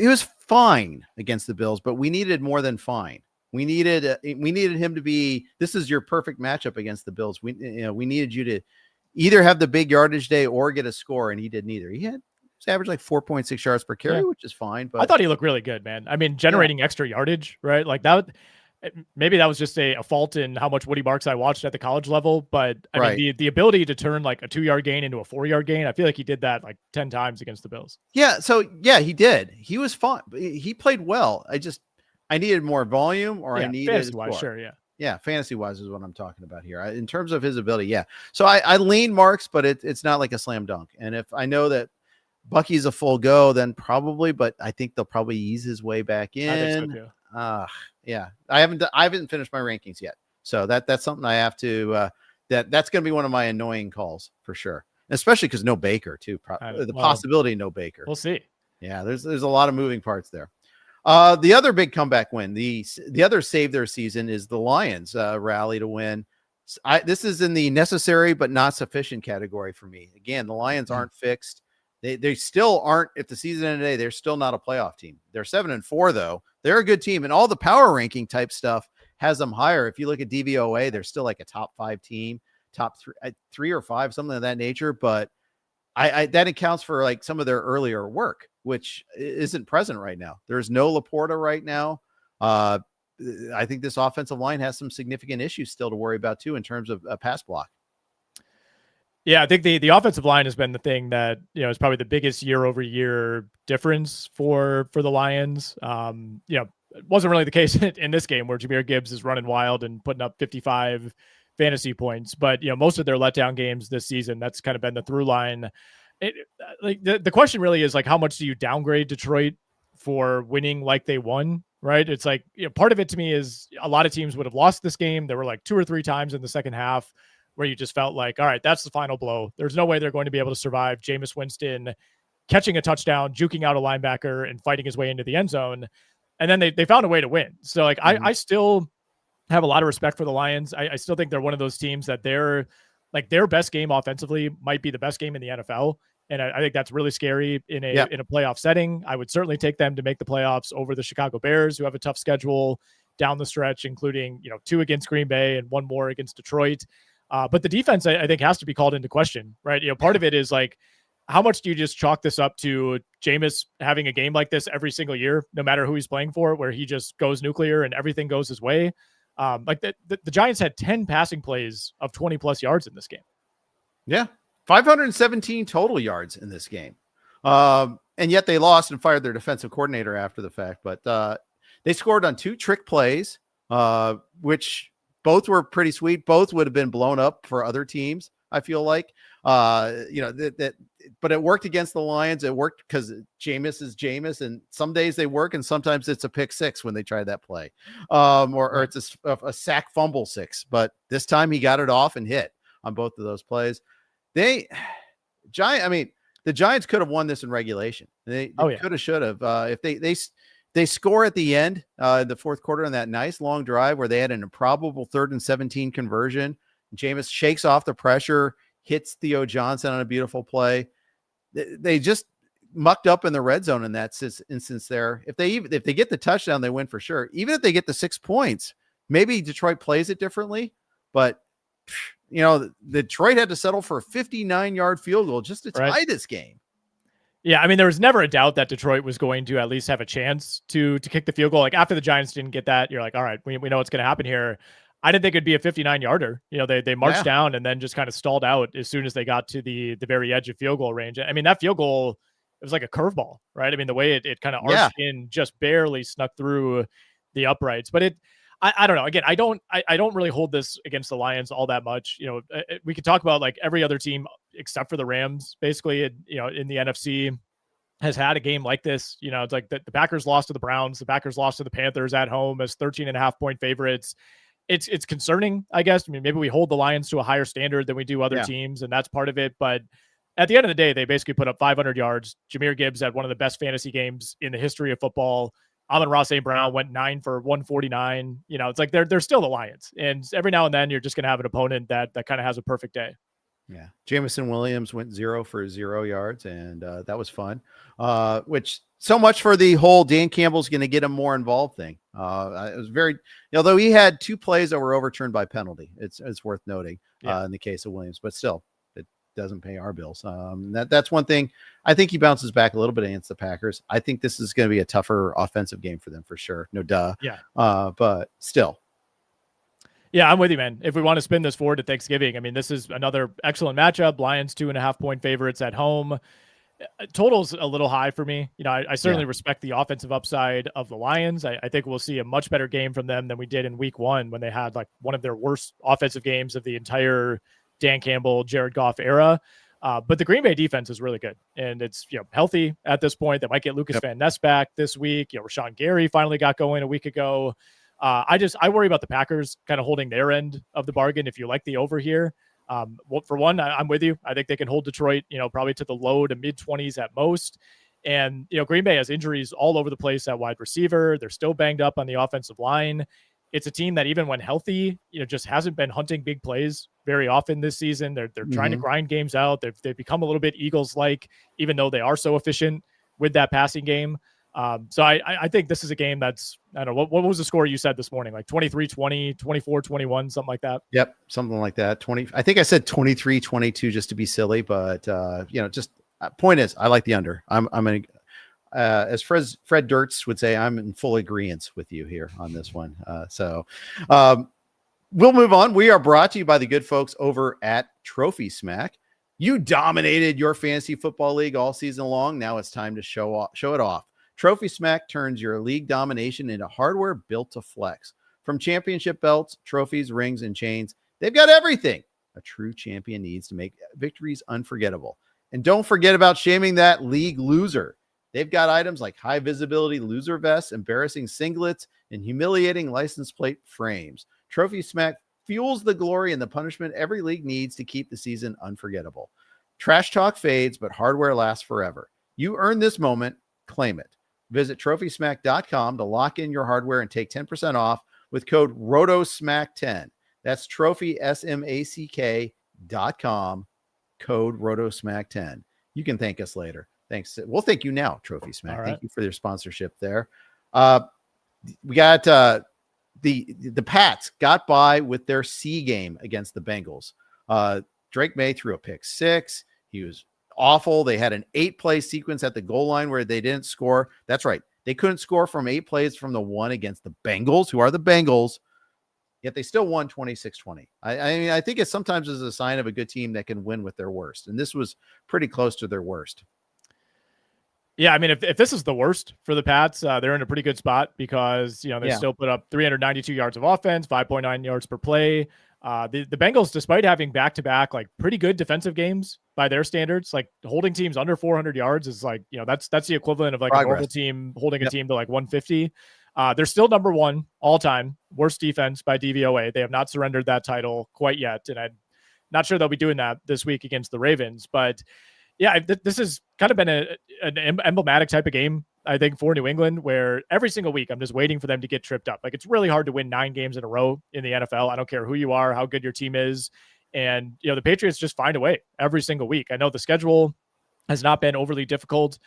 was fine against the Bills, but we needed more than fine. We needed him to be. This is your perfect matchup against the Bills. We needed you to either have the big yardage day or get a score, and he did neither. He averaged like 4.6 yards per carry, which is fine. But I thought he looked really good, man. I mean, generating extra yardage, right? Like that. Maybe that was just a fault in how much Woody Marks I watched at the college level, but I mean the ability to turn like a 2-yard gain into a 4-yard gain, I feel like he did that like 10 times against the Bills. Yeah, so he did. He was fine. He played well. I needed more volume, or I needed fantasy-wise, sure, yeah, fantasy-wise is what I'm talking about here. In terms of his ability, yeah. So I lean Marks, but it's not like a slam dunk. And if I know that Bucky's a full go, then probably, but I think they'll probably ease his way back in. I think so too. Yeah, I haven't finished my rankings yet, so that's something I have to. That's going to be one of my annoying calls for sure, especially because no Baker too. Possibility no Baker. We'll see. Yeah, there's a lot of moving parts there. The other big comeback win, the other save their season, is the Lions rally to win. This is in the necessary but not sufficient category for me. Again, the Lions aren't fixed. They still aren't. If the season ended today, they're still not a playoff team. They're 7-4 though. They're a good team, and all the power ranking type stuff has them higher. If you look at DVOA, they're still like a top 5 team, top 3 or 5, something of that nature. But that accounts for like some of their earlier work, which isn't present right now. There's no Laporta right now. I think this offensive line has some significant issues still to worry about too in terms of a pass block. Yeah, I think the offensive line has been the thing that, is probably the biggest year-over-year difference for the Lions. It wasn't really the case in this game where Jahmyr Gibbs is running wild and putting up 55 fantasy points. But, most of their letdown games this season, that's kind of been the through line. The question really is like, how much do you downgrade Detroit for winning like they won, right? It's like, part of it to me is a lot of teams would have lost this game. There were like 2 or 3 times in the second half where you just felt like, all right, that's the final blow. There's no way they're going to be able to survive Jameis Winston catching a touchdown, juking out a linebacker, and fighting his way into the end zone. And then they found a way to win. So like, I still have a lot of respect for the Lions. I still think they're one of those teams that their best game offensively might be the best game in the NFL. And I think that's really scary in a playoff setting. I would certainly take them to make the playoffs over the Chicago Bears, who have a tough schedule down the stretch, including, 2 against Green Bay and 1 more against Detroit. But the defense, I think, has to be called into question, right? Part of it is like, how much do you just chalk this up to Jameis having a game like this every single year, no matter who he's playing for, where he just goes nuclear and everything goes his way? Like the Giants had 10 passing plays of 20 plus yards in this game. Yeah. 517 total yards in this game. And yet they lost and fired their defensive coordinator after the fact. But they scored on 2 trick plays, which both were pretty sweet. Both would have been blown up for other teams, I feel like. But it worked against the Lions. It worked because Jameis is Jameis, and some days they work, and sometimes it's a pick 6 when they try that play, or it's a sack fumble 6. But this time he got it off and hit on both of those plays. The Giants could have won this in regulation. They could have, should have. If they score at the end, in the fourth quarter on that nice long drive where they had an improbable 3rd and 17 conversion. Jameis shakes off the pressure, hits Theo Johnson on a beautiful play. They just mucked up in the red zone in that instance there. If they get the touchdown, they win for sure. Even if they get the 6 points, maybe Detroit plays it differently, but Detroit had to settle for a 59-yard field goal just to tie this game. Yeah, I mean, there was never a doubt that Detroit was going to at least have a chance to kick the field goal. Like after the Giants didn't get that, you're like, all right, we know what's going to happen here. I didn't think it'd be a 59-yarder. They marched down and then just kind of stalled out as soon as they got to the very edge of field goal range. I mean, that field goal, it was like a curveball, right? I mean, the way it kind of arched in, just barely snuck through the uprights. But I don't know. Again, I don't really hold this against the Lions all that much. We could talk about like every other team except for the Rams, basically, in the NFC has had a game like this. It's like the Packers lost to the Browns. The Packers lost to the Panthers at home as 13.5-point favorites. It's concerning, I guess. I mean, maybe we hold the Lions to a higher standard than we do other teams, and that's part of it. But at the end of the day, they basically put up 500 yards. Jahmyr Gibbs had one of the best fantasy games in the history of football. Amon-Ra St. Brown went 9 for 149. You know, it's like they're still the Lions. And every now and then you're just going to have an opponent that kind of has a perfect day. Yeah. Jameson Williams went 0 for 0 yards, and that was fun. Which so much for the whole Dan Campbell's going to get him more involved thing. It was very, although he had 2 plays that were overturned by penalty. It's worth noting in the case of Williams, but still, it doesn't pay our bills. That's one thing. I think he bounces back a little bit against the Packers. I think this is going to be a tougher offensive game for them for sure. No duh. Yeah. But still. Yeah, I'm with you, man. If we want to spin this forward to Thanksgiving, I mean, this is another excellent matchup. Lions 2.5-point favorites at home. Total's a little high for me. You know, I certainly respect the offensive upside of the Lions. I think we'll see a much better game from them than we did in week 1 when they had like one of their worst offensive games of the entire Dan Campbell, Jared Goff era. But the Green Bay defense is really good, and it's, you know, healthy at this point. They might get Lucas Van Ness back this week. You know, Rashawn Gary finally got going a week ago. I worry about the Packers kind of holding their end of the bargain. If you like the over here, well, for one, I'm with you. I think they can hold Detroit, you know, probably to the low to mid 20s at most. And, you know, Green Bay has injuries all over the place at wide receiver. They're still banged up on the offensive line. It's a team that even when healthy, you know, just hasn't been hunting big plays very often this season. They're trying to grind games out. They've become a little bit Eagles-like, even though they are so efficient with that passing game. So I think this is a game that's, I don't know, what was the score you said this morning? Like 23-20, 24-21, something like that? Yep, something like that. 20. I think I said 23-22 just to be silly, but you know, just point is, I like the under. I'm going to, as Fred Dirts would say, I'm in full agreement with you here on this one. So we'll move on. We are brought to you by the good folks over at Trophy Smack. You dominated your fantasy football league all season long. Now it's time to show it off. Trophy Smack turns your league domination into hardware built to flex. From championship belts, trophies, rings, and chains, they've got everything a true champion needs to make victories unforgettable. And don't forget about shaming that league loser. They've got items like high visibility loser vests, embarrassing singlets, and humiliating license plate frames. Trophy Smack fuels the glory and the punishment every league needs to keep the season unforgettable. Trash talk fades, but hardware lasts forever. You earn this moment, claim it. Visit TrophySmack.com to lock in your hardware and take 10% off with code ROTOSMACK10. That's TrophySmack.com, code ROTOSMACK10. You can thank us later. Thanks. We'll thank you now, Trophy Smack. Right. Thank you for your sponsorship there. We got the Pats got by with their C game against the Bengals. Drake May threw a pick 6. He was awful. They had an 8-play sequence at the goal line where they didn't score. That's right. They couldn't score from 8 plays from the one against the Bengals, who are the Bengals, yet they still won 26-20. I mean, I think it sometimes is a sign of a good team that can win with their worst. And this was pretty close to their worst. Yeah, I mean, if this is the worst for the Pats, they're in a pretty good spot because, you know, they still put up 392 yards of offense, 5.9 yards per play. The Bengals, despite having back-to-back, like, pretty good defensive games by their standards, like holding teams under 400 yards is like, you know, that's the equivalent of like a normal team holding a team to like 150. They're still number 1 all time, worst defense by DVOA. They have not surrendered that title quite yet. And I'm not sure they'll be doing that this week against the Ravens, but yeah, this has kind of been an emblematic type of game, I think, for New England, where every single week I'm just waiting for them to get tripped up. Like, it's really hard to win 9 games in a row in the NFL. I don't care who you are, how good your team is. And, you know, the Patriots just find a way every single week. I know the schedule has not been overly difficult,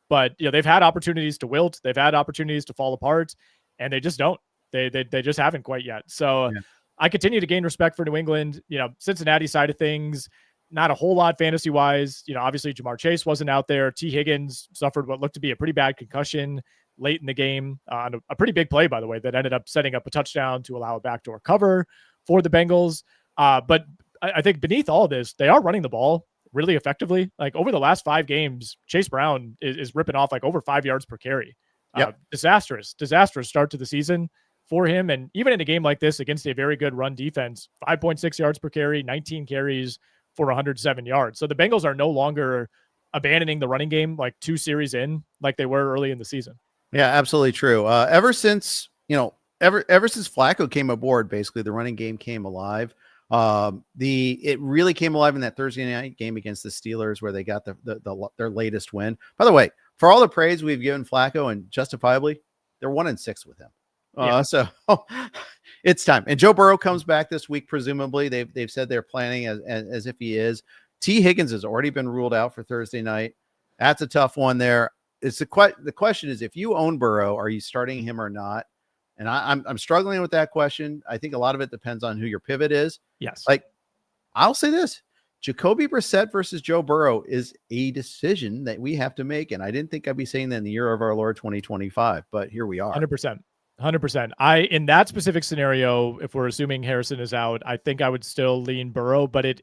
but, you know, they've had opportunities to wilt. They've had opportunities to fall apart, and they just don't. They just haven't quite yet. So I continue to gain respect for New England. You know, Cincinnati side of things, not a whole lot fantasy wise. You know, obviously Jamar Chase wasn't out there. T. Higgins suffered what looked to be a pretty bad concussion late in the game on a pretty big play, by the way, that ended up setting up a touchdown to allow a backdoor cover for the Bengals. But I think beneath all of this, they are running the ball really effectively. Like, over the last 5 games, Chase Brown is ripping off like over 5 yards per carry. Disastrous start to the season for him. And even in a game like this against a very good run defense, 5.6 yards per carry, 19 carries for 107 yards. So the Bengals are no longer abandoning the running game like 2 series in, like they were early in the season. Yeah, absolutely true. Ever since Flacco came aboard, basically the running game came alive. It really came alive in that Thursday night game against the Steelers, where they got their latest win. By the way, for all the praise we've given Flacco, and justifiably, They're 1-6 with him. So it's time. And Joe Burrow comes back this week, presumably. They've said they're planning as if he is. T. Higgins has already been ruled out for Thursday night. That's a tough one there. It's the question is, if you own Burrow, are you starting him or not? And I'm struggling with that question. I think a lot of it depends on who your pivot is. Yes. Like, I'll say this. Jacoby Brissett versus Joe Burrow is a decision that we have to make. And I didn't think I'd be saying that in the year of our Lord 2025, but here we are. 100%. In that specific scenario, if we're assuming Harrison is out, I think I would still lean Burrow, but it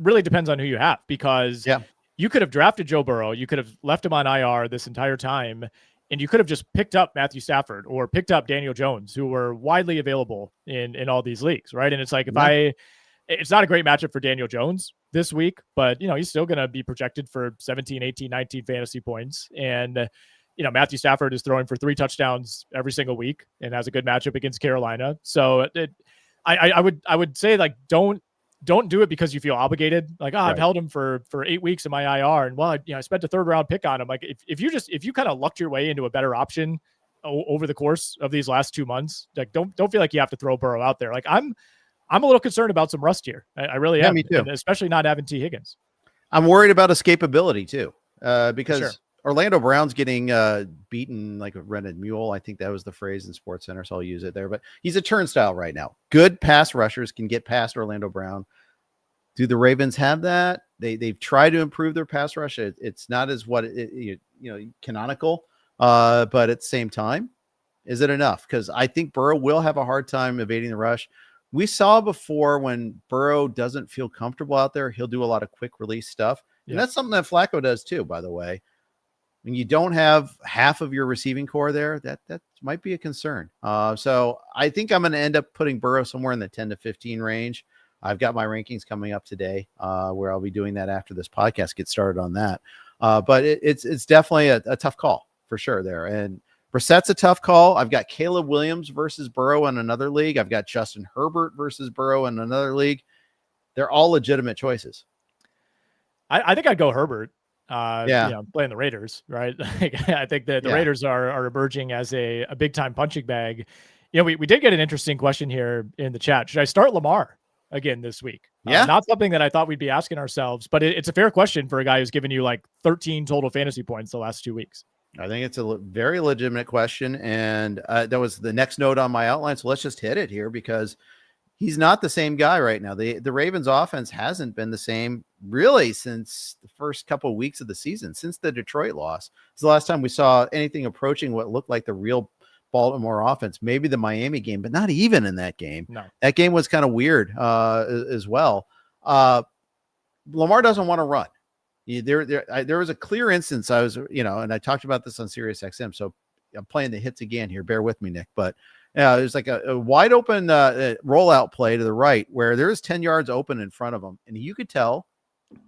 really depends on who you have, because you could have drafted Joe Burrow. You could have left him on IR this entire time, and you could have just picked up Matthew Stafford or picked up Daniel Jones, who were widely available in all these leagues. Right. And it's like, it's not a great matchup for Daniel Jones this week, but he's still going to be projected for 17, 18, 19 fantasy points. And, Matthew Stafford is throwing for 3 touchdowns every single week and has a good matchup against Carolina. So I would say, like, don't do it because you feel obligated. Like, I've held him for 8 weeks in my IR, and I spent a 3rd round pick on him. Like, if you kind of lucked your way into a better option over the course of these last 2 months, like, don't feel like you have to throw Burrow out there. Like, I'm a little concerned about some rust here. I really am. Me too. And especially not having T. Higgins. I'm worried about escapability too, because Orlando Brown's getting beaten like a rented mule. I think that was the phrase in SportsCenter, so I'll use it there. But he's a turnstile right now. Good pass rushers can get past Orlando Brown. Do the Ravens have that? They've tried to improve their pass rush. It's not as canonical, but at the same time, is it enough? Because I think Burrow will have a hard time evading the rush. We saw before, when Burrow doesn't feel comfortable out there, he'll do a lot of quick release stuff. And that's something that Flacco does too, by the way. When you don't have half of your receiving core there, that might be a concern. So I think I'm going to end up putting Burrow somewhere in the 10 to 15 range. I've got my rankings coming up today, where I'll be doing that after this podcast gets started on that. But it's definitely a tough call for sure there. And Brissett's a tough call. I've got Caleb Williams versus Burrow in another league. I've got Justin Herbert versus Burrow in another league. They're all legitimate choices. I think I'd go Herbert. Playing the Raiders, right? I think that the Raiders are emerging as a big time punching bag. We did get an interesting question here in the chat. Should I start Lamar again this week? Not something that I thought we'd be asking ourselves, but it's a fair question for a guy who's given you like 13 total fantasy points the last 2 weeks. I think it's a very legitimate question. And that was the next note on my outline. So let's just hit it here, because he's not the same guy right now. The Ravens offense hasn't been the same really since the first couple of weeks of the season, since the Detroit loss. It's the last time we saw anything approaching what looked like the real Baltimore offense, maybe the Miami game, but not even in that game. No. That game was kind of weird as well. Lamar doesn't want to run. There was a clear instance. I was, and I talked about this on Sirius XM. So I'm playing the hits again here. Bear with me, Nick. But there's like a wide open rollout play to the right where there was 10 yards open in front of him. And you could tell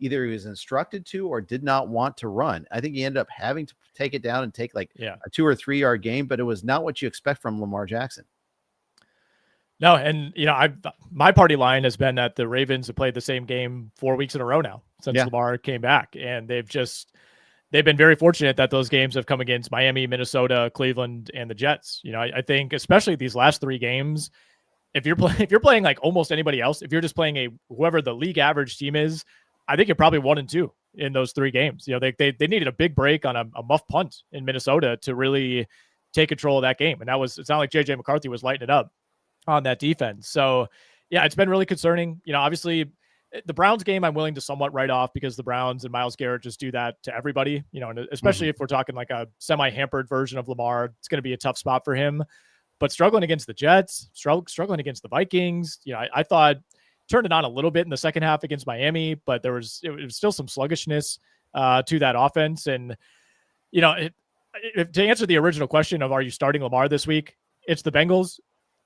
either he was instructed to or did not want to run. I think he ended up having to take it down and take a 2 or 3 yard gain, but it was not what you expect from Lamar Jackson. No, and my party line has been that the Ravens have played the same game 4 weeks in a row now since Lamar came back, and they've been very fortunate that those games have come against Miami, Minnesota, Cleveland, and the Jets. I think especially these last 3 games, if you're playing like almost anybody else, if you're just playing whoever the league average team is, I think you're probably 1-2 in those 3 games. They needed a big break on a muff punt in Minnesota to really take control of that game, and it sounded like JJ McCarthy was lighting it up on that defense. So it's been really concerning. Obviously the Browns game, I'm willing to somewhat write off because the Browns and Myles Garrett just do that to everybody, and especially if we're talking like a semi-hampered version of Lamar, it's going to be a tough spot for him. But struggling against the Jets, struggling against the Vikings, I thought turned it on a little bit in the second half against Miami, but it was still some sluggishness to that offense. And, to answer the original question of, are you starting Lamar this week? It's the Bengals.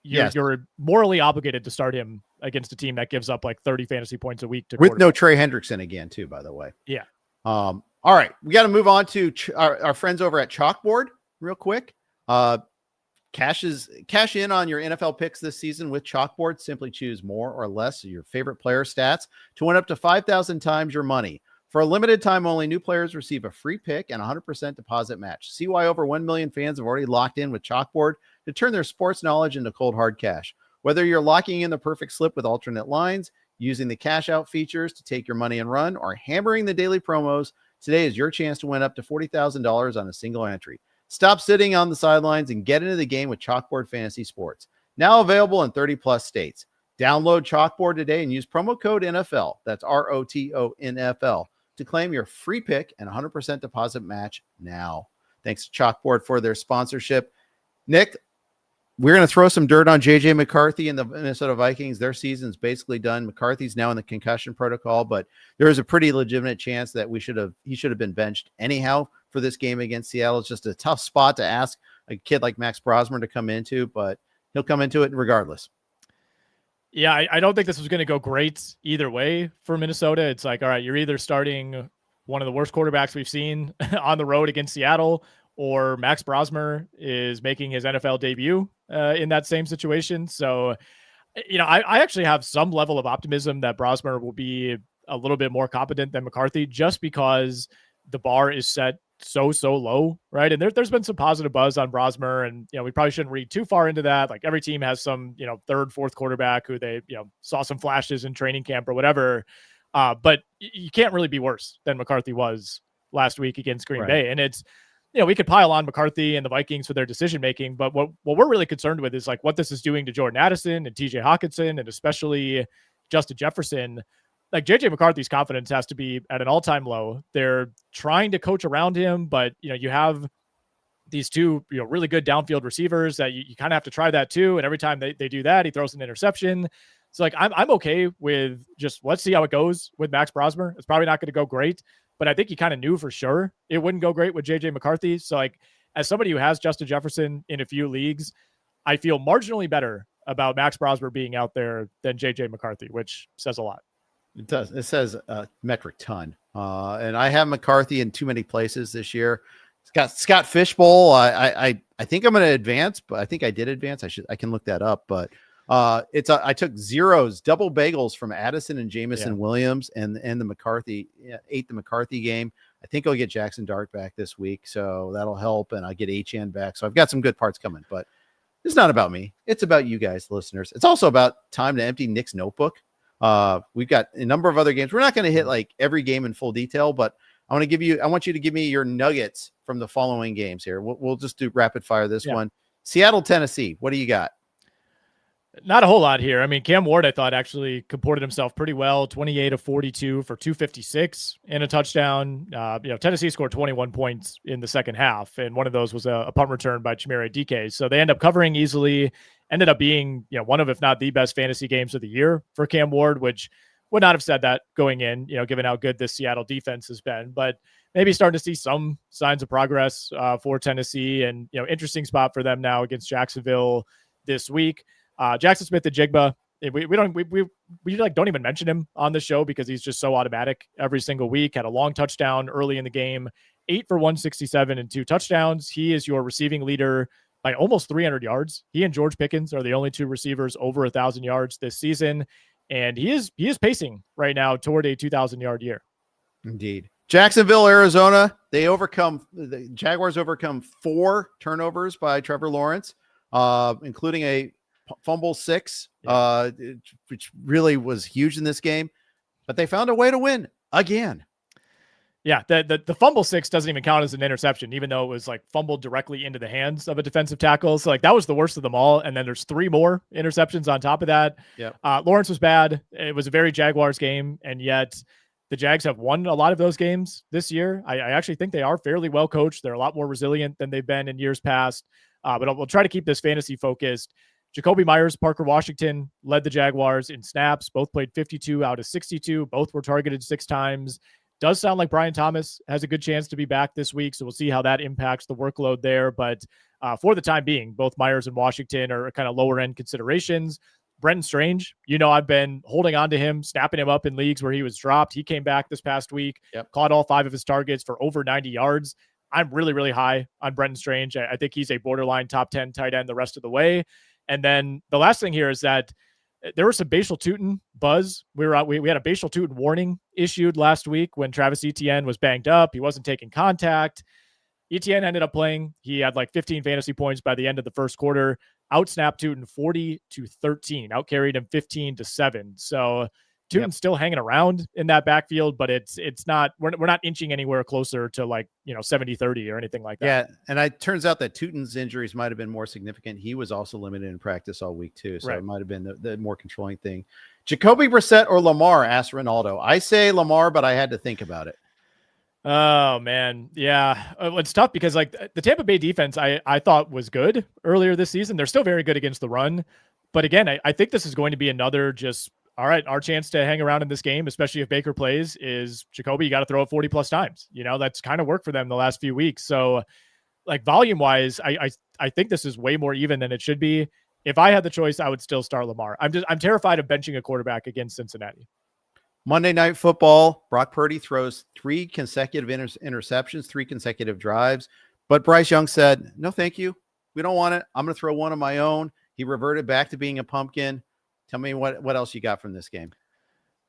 You're morally obligated to start him against a team that gives up like 30 fantasy points a week with no Trey Hendrickson again too, by the way. Yeah. All right. We got to move on to our friends over at Chalkboard real quick. Cash in on your NFL picks this season with Chalkboard. Simply choose more or less of your favorite player stats to win up to 5,000 times your money. For a limited time only, new players receive a free pick and 100% deposit match. See why over 1 million fans have already locked in with Chalkboard to turn their sports knowledge into cold hard cash. Whether you're locking in the perfect slip with alternate lines, using the cash out features to take your money and run, or hammering the daily promos, today is your chance to win up to $40,000 on a single entry. Stop sitting on the sidelines and get into the game with Chalkboard Fantasy Sports. Now available in 30 plus states. Download Chalkboard today and use promo code NFL. That's ROTONFL to claim your free pick and 100% deposit match now. Thanks to Chalkboard for their sponsorship. Nick, we're going to throw some dirt on JJ McCarthy and the Minnesota Vikings. Their season's basically done. McCarthy's now in the concussion protocol, but there is a pretty legitimate chance that he should have been benched anyhow for this game against Seattle. It's just a tough spot to ask a kid like Max Brosmer to come into, but he'll come into it regardless. Yeah, I don't think this was going to go great either way for Minnesota. It's like, all right, you're either starting one of the worst quarterbacks we've seen on the road against Seattle, or Max Brosmer is making his NFL debut in that same situation. So, I actually have some level of optimism that Brosmer will be a little bit more competent than McCarthy, just because the bar is set so low, right? And there's been some positive buzz on Brosmer, and we probably shouldn't read too far into that. Like, every team has some third, fourth quarterback who they saw some flashes in training camp or whatever, but you can't really be worse than McCarthy was last week against Green Bay. And it's we could pile on McCarthy and the Vikings for their decision making, but what we're really concerned with is like what this is doing to Jordan Addison and TJ Hawkinson and especially Justin Jefferson. Like, JJ McCarthy's confidence has to be at an all-time low. They're trying to coach around him, but you have these two really good downfield receivers that you kind of have to try that too. And every time they do that, he throws an interception. So like I'm okay with just let's see how it goes with Max Brosmer. It's probably not going to go great, but I think you kind of knew for sure it wouldn't go great with JJ McCarthy. So like, as somebody who has Justin Jefferson in a few leagues, I feel marginally better about Max Brosmer being out there than JJ McCarthy, which says a lot. It does. It says a metric ton. And I have McCarthy in too many places this year. Scott Fishbowl. I think I'm going to advance, but I think I did advance. I can look that up, but I took zeros, double bagels from Addison and Jamison Williams and the McCarthy, ate the McCarthy game. I think I'll get Jackson Dart back this week, so that'll help. And I'll get HN back. So I've got some good parts coming, but it's not about me. It's about you guys, listeners. It's also about time to empty Nick's notebook. We've got a number of other games. We're not going to hit like every game in full detail, but I want you to give me your nuggets from the following games here. We'll just do rapid fire this one. Seattle, Tennessee. What do you got? Not a whole lot here. I mean, Cam Ward, I thought, actually comported himself pretty well. 28 of 42 for 256 and a touchdown. Tennessee scored 21 points in the second half, and one of those was a punt return by Chimere Dike. So they end up covering easily. Ended up being, one of, if not the best fantasy games of the year for Cam Ward, which would not have said that going in, given how good this Seattle defense has been, but maybe starting to see some signs of progress for Tennessee, and, interesting spot for them now against Jacksonville this week. Jackson Smith-Njigba, we don't even mention him on the show because he's just so automatic every single week. Had a long touchdown early in the game, 8 for 167 and 2 touchdowns. He is your receiving leader by almost 300 yards. He and George Pickens are the only two receivers over 1,000 yards this season, and he is pacing right now toward a 2,000-yard year. Indeed. Jacksonville, Arizona. The Jaguars overcome 4 turnovers by Trevor Lawrence, including a fumble 6, which really was huge in this game, but they found a way to win again. Yeah, the fumble 6 doesn't even count as an interception, even though it was like fumbled directly into the hands of a defensive tackle. So like that was the worst of them all. And then there's 3 more interceptions on top of that. Yeah, Lawrence was bad. It was a very Jaguars game, and yet the Jags have won a lot of those games this year. I actually think they are fairly well coached. They're a lot more resilient than they've been in years past. But we'll try to keep this fantasy focused. Jacoby Myers, Parker Washington led the Jaguars in snaps. Both played 52 out of 62. Both were targeted 6 times. Does sound like Brian Thomas has a good chance to be back this week, so we'll see how that impacts the workload there. But for the time being, both Myers and Washington are kind of lower-end considerations. Brenton Strange, I've been holding on to him, snapping him up in leagues where he was dropped. He came back this past week, caught all 5 of his targets for over 90 yards. I'm really, really high on Brenton Strange. I think he's a borderline top 10 tight end the rest of the way. And then the last thing here is that there was some Bashal Tutin buzz. We had a Bashal Tutin warning issued last week when Travis Etienne was banged up. He wasn't taking contact. Etienne ended up playing. He had like 15 fantasy points by the end of the first quarter. Outsnapped Tutin 40-13. Outcarried him 15-7. So Tutin's still hanging around in that backfield, but it's not, we're not inching anywhere closer to like, 70-30 or anything like that. Yeah. And it turns out that Tutin's injuries might have been more significant. He was also limited in practice all week too. So It might have been the more controlling thing. Jacoby Brissett or Lamar, asked Ronaldo. I say Lamar, but I had to think about it. Oh man. Yeah. It's tough because like the Tampa Bay defense, I thought was good earlier this season. They're still very good against the run. But again, I think this is going to be another just, all right, our chance to hang around in this game, especially if Baker plays, is Jacoby, you got to throw it 40 plus times. That's kind of worked for them the last few weeks. So like volume wise, I think this is way more even than it should be. If I had the choice, I would still start Lamar. I'm terrified of benching a quarterback against Cincinnati. Monday Night Football, Brock Purdy throws 3 consecutive interceptions, 3 consecutive drives. But Bryce Young said, no, thank you. We don't want it. I'm going to throw one of my own. He reverted back to being a pumpkin. Tell me what else you got from this game.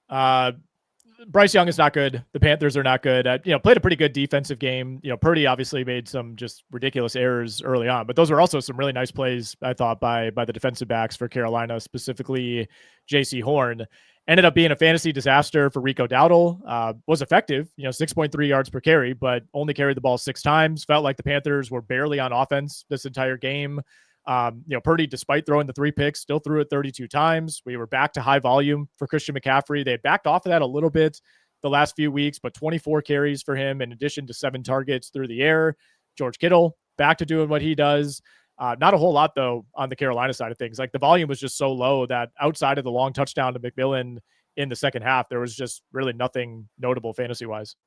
Bryce Young is not good. The Panthers are not good. Played a pretty good defensive game. Purdy obviously made some just ridiculous errors early on, but those were also some really nice plays, I thought, by the defensive backs for Carolina, specifically J.C. Horn. Ended up being a fantasy disaster for Rico Dowdle. Was effective, 6.3 yards per carry, but only carried the ball 6 times. Felt like the Panthers were barely on offense this entire game. Purdy, despite throwing the 3 picks, still threw it 32 times. We were back to high volume for Christian McCaffrey. They had backed off of that a little bit the last few weeks, but 24 carries for him in addition to 7 targets through the air. George Kittle back to doing what he does. Not a whole lot, though, on the Carolina side of things. Like the volume was just so low that outside of the long touchdown to McMillan in the second half, there was just really nothing notable fantasy-wise.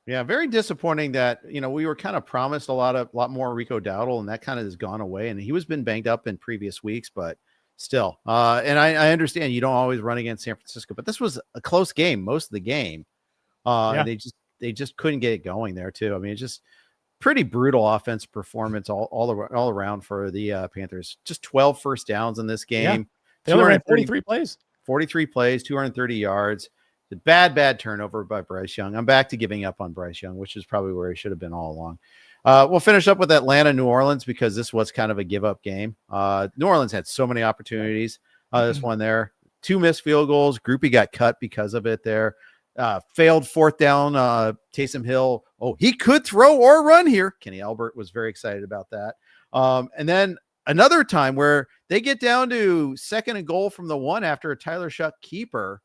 Yeah, very disappointing that, we were kind of promised a lot more Rico Dowdle, and that kind of has gone away. And he was been banged up in previous weeks, but still. And I understand you don't always run against San Francisco, but this was a close game most of the game. And they just couldn't get it going there too. I mean, it's just pretty brutal offensive performance all around for the Panthers. Just 12 first downs in this game. Yeah. They only ran 43 plays. 43 plays, 230 yards. The bad turnover by Bryce Young. I'm back to giving up on Bryce Young, which is probably where he should have been all along. We'll finish up with Atlanta, New Orleans, because this was kind of a give-up game. New Orleans had so many opportunities. This one there. 2 missed field goals. Groupie got cut because of it there. Failed 4th down. Taysom Hill. Oh, he could throw or run here. Kenny Albert was very excited about that. And then another time where they get down to 2nd and goal from the 1 after a Tyler Shuck keeper.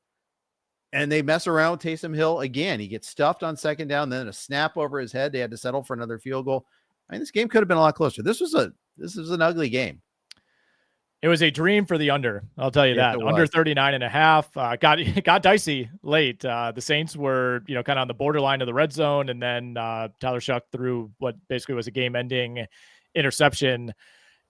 And they mess around with Taysom Hill again. He gets stuffed on 2nd down, then a snap over his head. They had to settle for another field goal. I mean, this game could have been a lot closer. This was an ugly game. It was a dream for the under. I'll tell you that. Under 39.5. Got dicey late. The Saints were, kind of on the borderline of the red zone, and then Tyler Shuck threw what basically was a game-ending interception.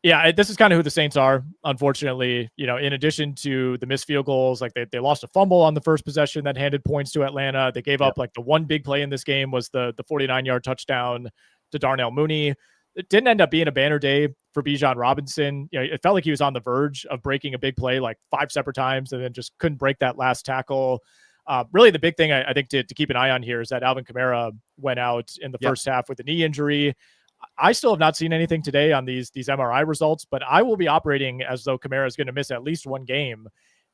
Yeah, this is kind of who the Saints are, unfortunately. In addition to the missed field goals, like they lost a fumble on the first possession that handed points to Atlanta. They gave up like the one big play in this game was the 49-yard touchdown to Darnell Mooney. It didn't end up being a banner day for Bijan Robinson. It felt like he was on the verge of breaking a big play like 5 separate times and then just couldn't break that last tackle. Really, the big thing I think to keep an eye on here is that Alvin Kamara went out in the first half with a knee injury. I still have not seen anything today on these MRI results, but I will be operating as though Kamara is going to miss at least 1 game.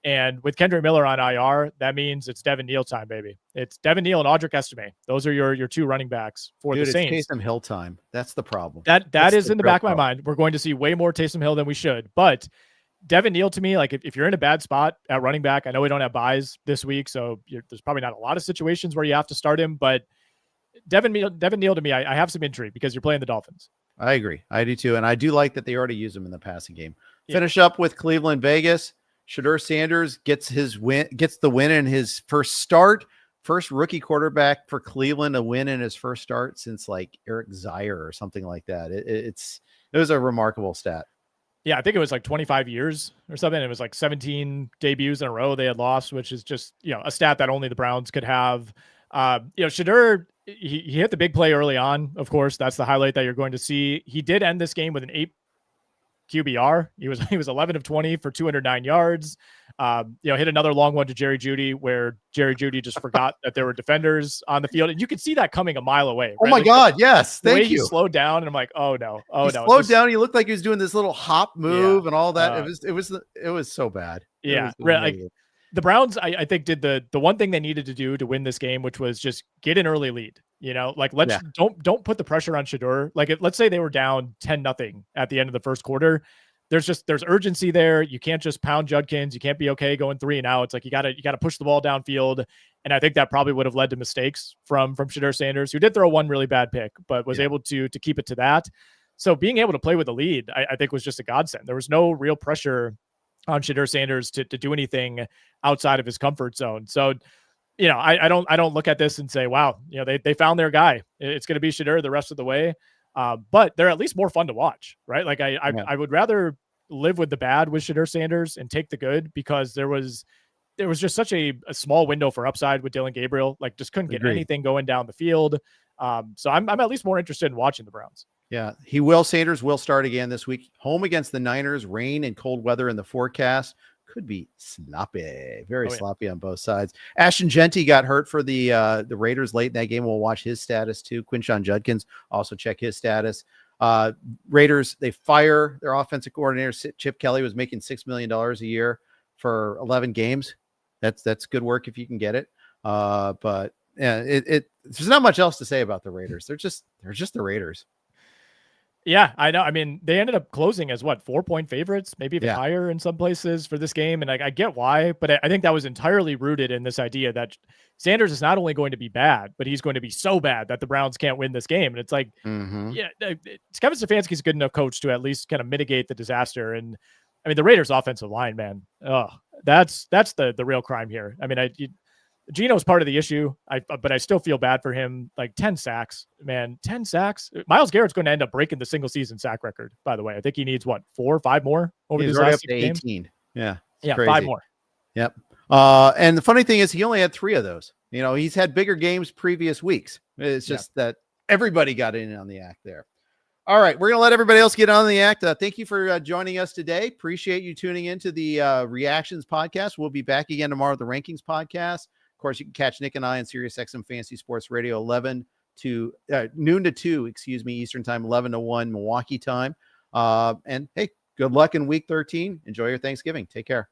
And with Kendrick Miller on IR, that means it's Devin Neal time, baby. It's Devin Neal and Audric Estime. Those are your 2 running backs for the Saints. It's Taysom Hill time. That's the problem. That is in the back of my mind. We're going to see way more Taysom Hill than we should. But Devin Neal, to me, like if you're in a bad spot at running back, I know we don't have buys this week, so there's probably not a lot of situations where you have to start him, but Devin Neal to me, I have some intrigue because you're playing the Dolphins. I agree. I do too. And I do like that they already use him in the passing game. Finish up with Cleveland, Vegas. Shadur Sanders gets the win in his first start. First rookie quarterback for Cleveland to win in his first start since like Eric Zaire or something like that. It was a remarkable stat. Yeah, I think it was like 25 years or something. It was like 17 debuts in a row they had lost, which is just, a stat that only the Browns could have. Shadur, he hit the big play early on. Of course, that's the highlight that you're going to see. He did end this game with an QBR. He was 11 of 20 for 209 yards. Hit another long one to Jerry Jeudy where Jerry Jeudy just forgot that there were defenders on the field. And you could see that coming a mile away. Right? Oh my God. Yes. The way Thank you. He slowed down and I'm like, oh no. He slowed down. He looked like he was doing this little hop move and all that. It was so bad. Yeah. The Browns, I think, did the one thing they needed to do to win this game, which was just get an early lead. Don't put the pressure on Shedeur. Let's say they were down 10-0 at the end of the first quarter. There's urgency there. You can't just pound Judkins. You can't be okay going 3 and out. It's like you gotta push the ball downfield. And I think that probably would have led to mistakes from Shedeur Sanders, who did throw one really bad pick, but was able to keep it to that. So being able to play with the lead, I think, was just a godsend. There was no real pressure on Shedeur Sanders to do anything outside of his comfort zone. So, I don't look at this and say, wow, they found their guy. It's going to be Shedeur the rest of the way. But they're at least more fun to watch, right? Like I would rather live with the bad with Shedeur Sanders and take the good, because there was just such a small window for upside with Dylan Gabriel. Like, just couldn't get anything going down the field. So I'm at least more interested in watching the Browns. Yeah, Sanders will start again this week. Home against the Niners, rain and cold weather in the forecast. Could be sloppy, very sloppy on both sides. Ashton Genty got hurt for the Raiders late in that game. We'll watch his status too. Quinshon Judkins, also check his status. Raiders, they fire their offensive coordinator. Chip Kelly was making $6 million a year for 11 games. That's good work if you can get it. But yeah, there's not much else to say about the Raiders. They're just the Raiders. Yeah, I know. I mean, they ended up closing as 4-point favorites, maybe even higher in some places for this game. And I get why, but I think that was entirely rooted in this idea that Sanders is not only going to be bad, but he's going to be so bad that the Browns can't win this game. And it's like, Kevin Stefanski's a good enough coach to at least kind of mitigate the disaster. And I mean, the Raiders offensive line, man, that's the real crime here. I mean, Geno's part of the issue, but I still feel bad for him. Like 10 sacks, man, 10 sacks. Myles Garrett's going to end up breaking the single season sack record, by the way. I think he needs 4 or 5 more over these last 6 games. 18. Yeah. Crazy. 5 more. Yep. And the funny thing is he only had 3 of those. He's had bigger games previous weeks. It's just that everybody got in on the act there. All right. We're going to let everybody else get on the act. Thank you for joining us today. Appreciate you tuning into the Reactions podcast. We'll be back again tomorrow with the Rankings podcast. Of course, you can catch Nick and I on SiriusXM Fantasy Sports Radio, noon to 2, Eastern time, 11 to 1 Milwaukee time. And hey, good luck in week 13. Enjoy your Thanksgiving. Take care.